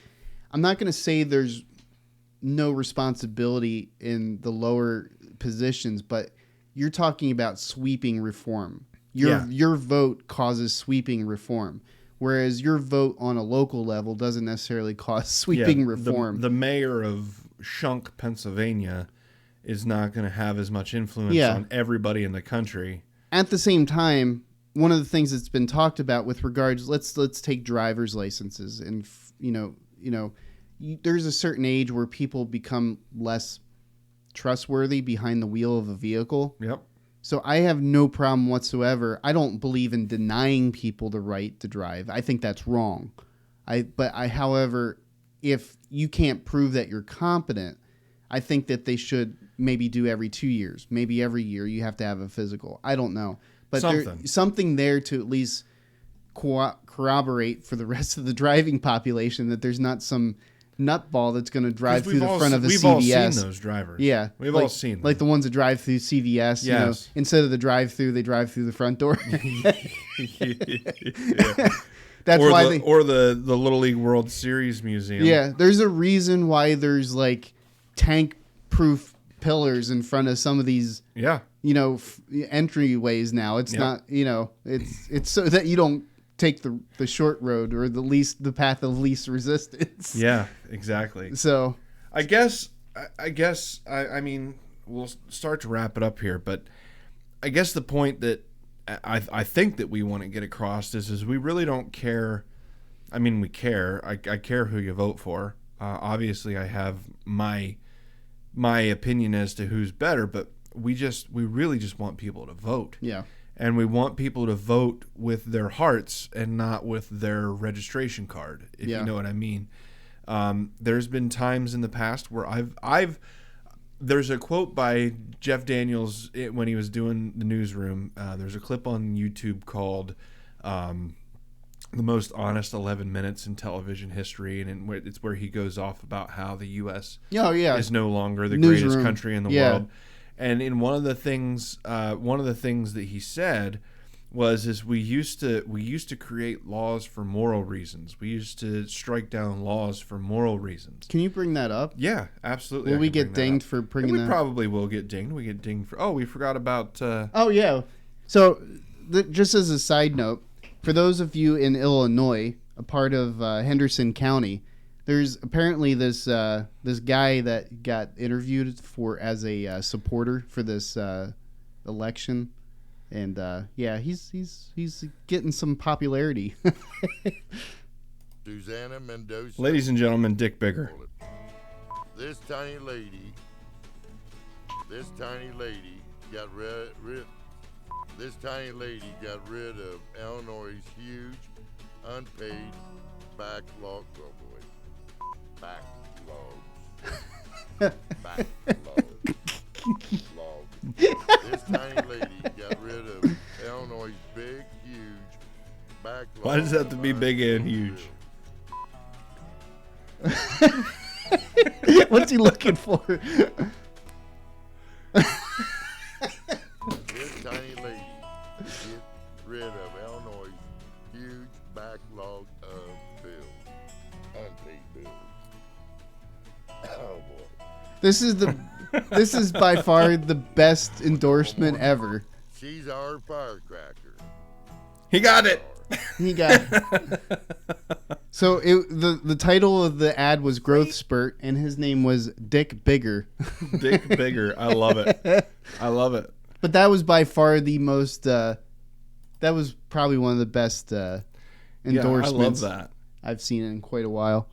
I'm not going to say there's no responsibility in the lower positions, but you're talking about sweeping reform. Your vote causes sweeping reform, whereas your vote on a local level doesn't necessarily cause sweeping reform. The mayor of Shunk, Pennsylvania, is not going to have as much influence on everybody in the country. At the same time, one of the things that's been talked about with regards, let's take driver's licenses, and there's a certain age where people become less trustworthy behind the wheel of a vehicle. Yep. So I have no problem whatsoever. I don't believe in denying people the right to drive. I think that's wrong. However, if you can't prove that you're competent, I think that they should maybe do every 2 years, maybe every year you have to have a physical. I don't know, but there's something there to at least corroborate for the rest of the driving population that there's not some nutball that's going to drive through the front of a CVS. We've all seen those drivers. Yeah. We've all seen them. Like the ones that drive through CVS. Yes. Instead of the drive-through, they drive through the front door. Yeah. That's or why the Little League World Series Museum. Yeah, there's a reason why there's like tank-proof pillars in front of some of these entryways now. It's not, it's so that you don't take the short road or the path of least resistance. Yeah, exactly. So I guess I mean, we'll start to wrap it up here, but I guess the point that I think that we want to get across is we really don't care. I mean, we care. I care who you vote for. Obviously, I have my opinion as to who's better, but we really just want people to vote. Yeah. And we want people to vote with their hearts and not with their registration card, if you know what I mean. There's been times in the past where there's a quote by Jeff Daniels when he was doing the newsroom. There's a clip on YouTube called "The Most Honest 11 Minutes in Television History," and it's where he goes off about how the U.S. is no longer the greatest country in the world. And in one of the things that he said was we used to create laws for moral reasons. We used to strike down laws for moral reasons. Can you bring that up? Yeah, absolutely. Will we get dinged for bringing that? We probably will get dinged. We get dinged for. Oh, we forgot about. Oh yeah. So, just as a side note, for those of you in Illinois, a part of Henderson County, there's apparently this guy that got interviewed as a supporter for this election, and he's getting some popularity. Susanna Mendoza. Ladies and gentlemen, Dick Bigger. This tiny lady got rid. This tiny lady got rid of Illinois' huge unpaid backlog. This tiny lady got rid of Illinois' big, huge backlog. Why does it have to be big and huge? What's he looking for? This tiny lady get rid of Illinois' huge backlog of bills. Unpaid bills. Oh boy. This is by far the best endorsement ever. She's our firecracker. He got it. He got So the title of the ad was Growth Spurt, and his name was Dick Bigger. Dick Bigger. I love it. I love it. But that was by far the most. That was probably one of the best endorsements I love that. I've seen in quite a while.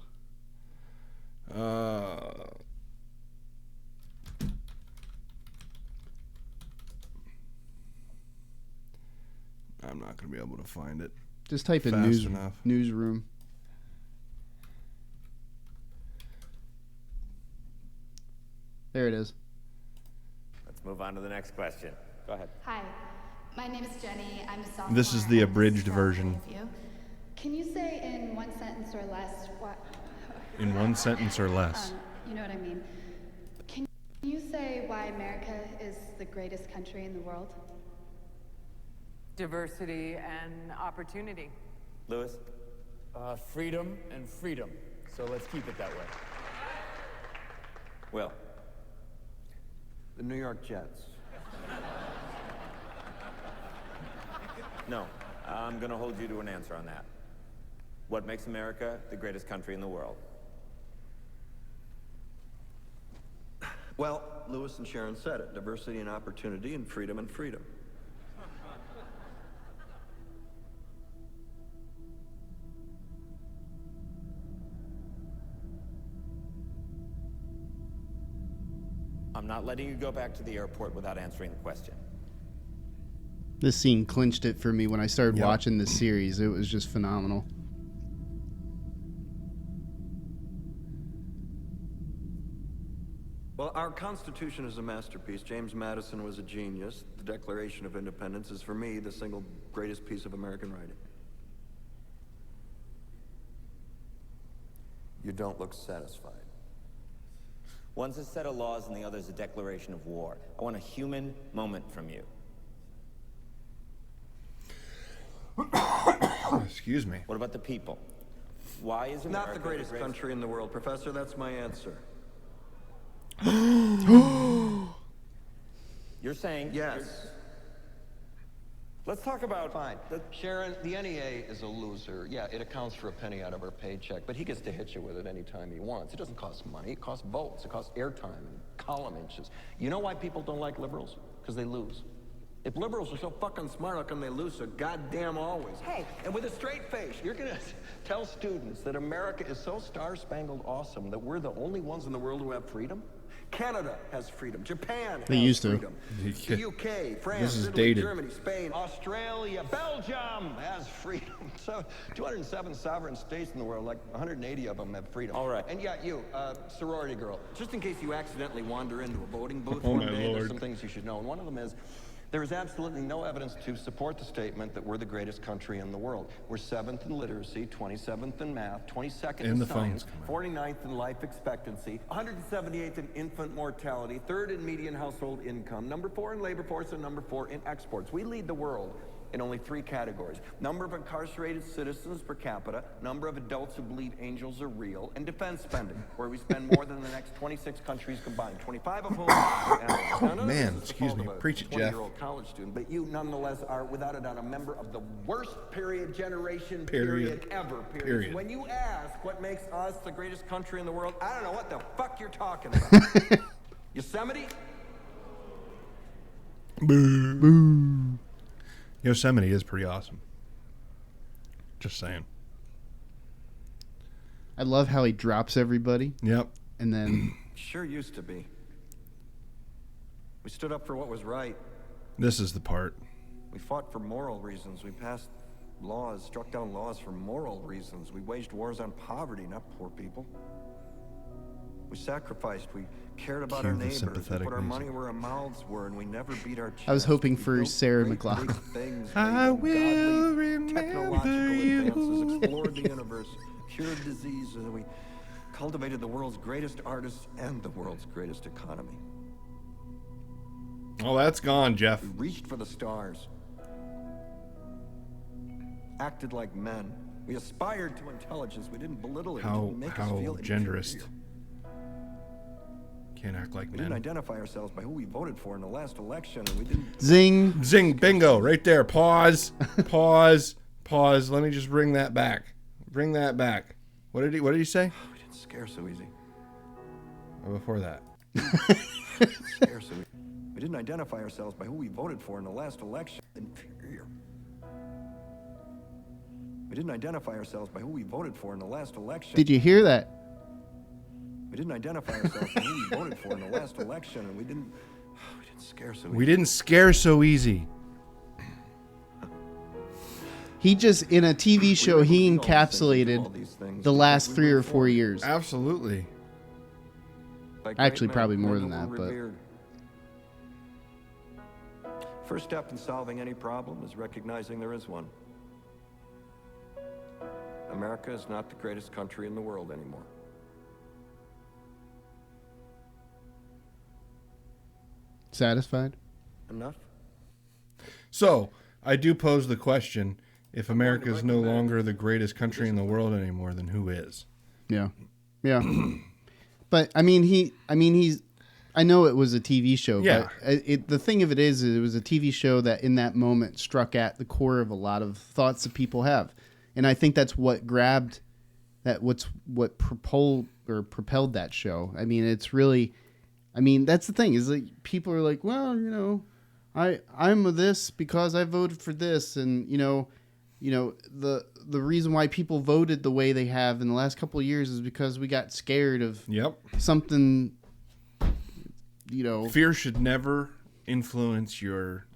I'm not going to be able to find it. Just type in Fast enough. newsroom. There it is. Let's move on to the next question. Go ahead. Hi, my name is Jenny. I'm a sophomore. This is the at abridged Straw version. Interview. Can you say in one sentence or less what? In one sentence or less. You know what I mean. Can you say why America is the greatest country in the world? Diversity and opportunity. Lewis? Freedom and freedom. So let's keep it that way. Will? The New York Jets. No. I'm going to hold you to an answer on that. What makes America the greatest country in the world? Well, Lewis and Sharon said it. Diversity and opportunity and freedom and freedom. I'm not letting you go back to the airport without answering the question. This scene clinched it for me when I started Yep. watching this series. It was just phenomenal. Well, our Constitution is a masterpiece. James Madison was a genius. The Declaration of Independence is, for me, the single greatest piece of American writing. You don't look satisfied. One's a set of laws and the other's a declaration of war. I want a human moment from you. Excuse me. What about the people? Why is America Not the greatest country in the world, Professor. That's my answer. You're saying... Yes. Let's talk about... Fine. Sharon, the NEA is a loser. Yeah, it accounts for a penny out of our paycheck, but he gets to hit you with it anytime he wants. It doesn't cost money. It costs votes. It costs airtime and column inches. You know why people don't like liberals? Because they lose. If liberals are so fucking smart, how come they lose so goddamn always? Hey, and with a straight face, you're gonna tell students that America is so star-spangled awesome that we're the only ones in the world who have freedom? Canada has freedom. Japan has used to. freedom. The UK, France, This is Italy, dated. Germany, Spain, Australia, Belgium has freedom. So 207 sovereign states in the world, like 180 of them have freedom. All right. And yeah, you, sorority girl, just in case you accidentally wander into a voting booth Oh, one my day, Lord. there's some things you should know. And one of them is, there is absolutely no evidence to support the statement that we're the greatest country in the world. We're 7th in literacy, 27th in math, 22nd in And the phone's science, coming. 49th in life expectancy, 178th in infant mortality, 3rd in median household income, number 4 in labor force, and number 4 in exports. We lead the world in only 3 categories: number of incarcerated citizens per capita, number of adults who believe angels are real, and defense spending, where we spend more than the next 26 countries combined, 25 of whom are animals. Now, none of man, this is the excuse fault me. of a Preach it, Jeff. 20-year-old college student, but you nonetheless are, without a doubt, a member of the worst generation Period. ever. Period. When you ask what makes us the greatest country in the world, I don't know what the fuck you're talking about. Yosemite? Boo. Yosemite is pretty awesome. Just saying. I love how he drops everybody Yep. and then Sure used to be. We stood up for what was right. This is the part. We fought for moral reasons. We passed laws, struck down laws for moral reasons. We waged wars on poverty, not poor people. We sacrificed. We cared about Cue our the neighbors. We sympathetic put our money music. where our mouths were, and we never beat our chests. I was hoping We for built Sarah great McLachlan. big things, I made will ungodly remember technological you. advances, explored the universe, cured disease, and we cultivated the world's greatest artists and the world's greatest economy. Oh, that's gone, Jeff. We reached for the stars, acted like men, We aspired to intelligence. We didn't belittle it. We How didn't make us feel genderist. inferior. Can't act like We didn't men. identify ourselves by who we voted for in the last election, and we didn't. Zing. Zing, bingo, right there. Pause, pause, pause. Let me just bring that back. Bring that back. What did he say? We didn't scare so easy. Before that. Scare so easy. We didn't identify ourselves by who we voted for in the last election. Inferior. We didn't identify ourselves by who we voted for in the last election. Did you hear that? We didn't identify ourselves by who we voted for in the last election, and we didn't scare so easy. We didn't scare so easy. He just, in a TV show, he encapsulated the last 3 or 4 years. Absolutely. Like Actually, great probably men, more men than who were that, but- revered. First step in solving any problem is recognizing there is one. America is not the greatest country in the world anymore. Satisfied? Enough? So, I do pose the question, if America is no longer the greatest country in the world anymore, then who is? Yeah. Yeah. But I mean, I know it was a TV show, Yeah. but the thing of it is, it was a TV show that in that moment struck at the core of a lot of thoughts that people have. And I think that's what grabbed what propelled that show. I mean, it's really, I mean, that's the thing is like people are like, well, you know, I'm of this because I voted for this, and you know, the reason why people voted the way they have in the last couple of years is because we got scared of something. You know, fear should never influence your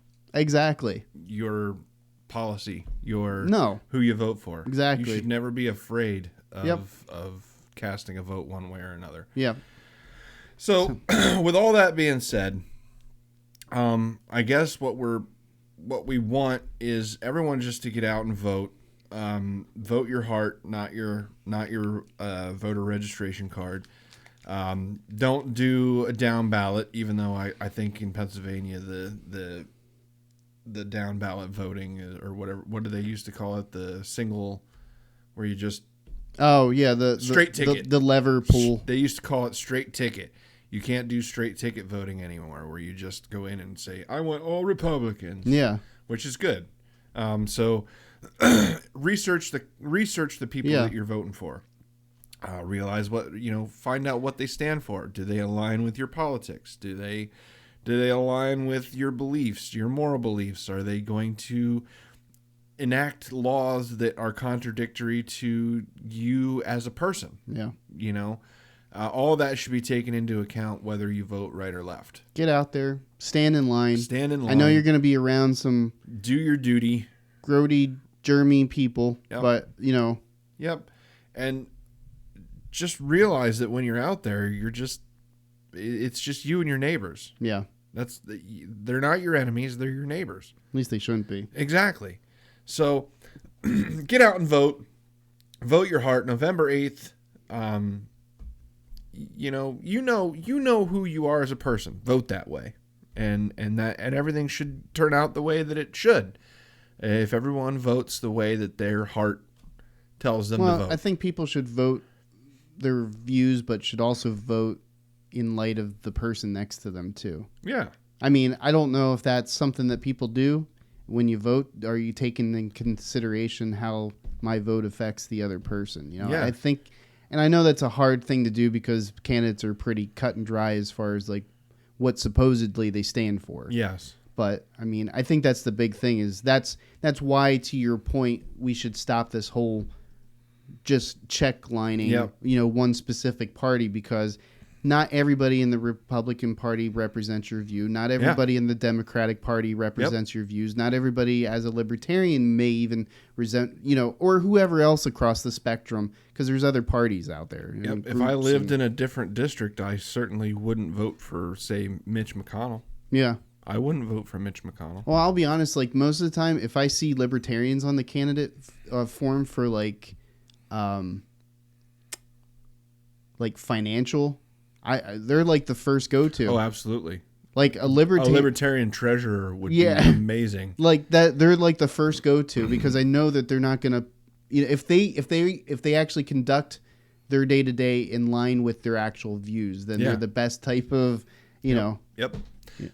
policy, who you vote for. Exactly. You should never be afraid of casting a vote one way or another. Yeah. So, with all that being said, I guess what we want is everyone just to get out and vote. Vote your heart, not your voter registration card. Don't do a down ballot, even though I think in Pennsylvania the down ballot voting or whatever, what do they used to call it? The single, where you just the straight ticket, the lever pull. They used to call it straight ticket. You can't do straight ticket voting anymore, where you just go in and say, I want all Republicans. Yeah. Which is good. So research the people that you're voting for. Realize find out what they stand for. Do they align with your politics? Do they align with your beliefs, your moral beliefs? Are they going to enact laws that are contradictory to you as a person? Yeah. All that should be taken into account, whether you vote right or left. Get out there, stand in line. I know you're going to be around some do your duty, grody, germy people, but Yep. And just realize that when you're out there, it's just you and your neighbors. Yeah. They're not your enemies, they're your neighbors. At least they shouldn't be. Exactly. So get out and vote. Vote your heart. November 8th. You know who you are as a person. Vote that way. And everything should turn out the way that it should. If everyone votes the way that their heart tells them to vote. I think people should vote their views, but should also vote in light of the person next to them too. Yeah. I mean, I don't know if that's something that people do when you vote. Are you taking in consideration how my vote affects the other person? Yeah. I think, and I know that's a hard thing to do because candidates are pretty cut and dry as far as like what supposedly they stand for. Yes. But I mean, I think that's the big thing is that's why, to your point, we should stop this whole just check lining, one specific party, because not everybody in the Republican Party represents your view. Not everybody in the Democratic Party represents your views. Not everybody as a libertarian may even resent, or whoever else across the spectrum, because there's other parties out there. Yep. If I lived in a different district, I certainly wouldn't vote for, say, Mitch McConnell. Yeah. I wouldn't vote for Mitch McConnell. Well, I'll be honest, like most of the time, if I see libertarians on the candidate form for like financial, they're like the first go-to. Oh, absolutely. Like a libertarian treasurer would be amazing. Like that, they're like the first go-to because I know that they're not gonna if they actually conduct their day to day in line with their actual views, then they're the best type of know. Yep.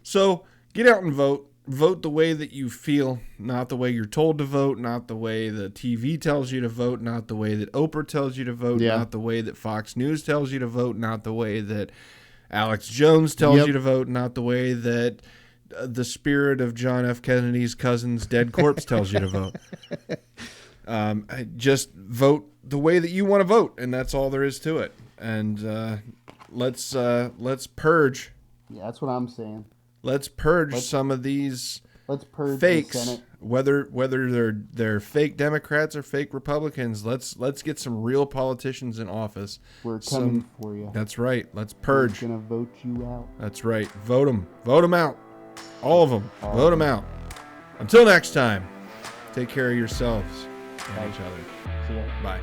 So get out and vote. Vote the way that you feel, not the way you're told to vote, not the way the TV tells you to vote, not the way that Oprah tells you to vote, not the way that Fox News tells you to vote, not the way that Alex Jones tells you to vote, not the way that the spirit of John F. Kennedy's cousin's dead corpse tells you to vote. Just vote the way that you want to vote, and that's all there is to it. And let's purge. Yeah, that's what I'm saying. Let's purge some of these purge fakes, the Senate. whether they're fake Democrats or fake Republicans. Let's get some real politicians in office. We're coming for you. That's right. Let's purge. We're gonna vote you out. That's right. Vote them out. All of them. Vote them out. Until next time, take care of yourselves and each other. See ya. Bye.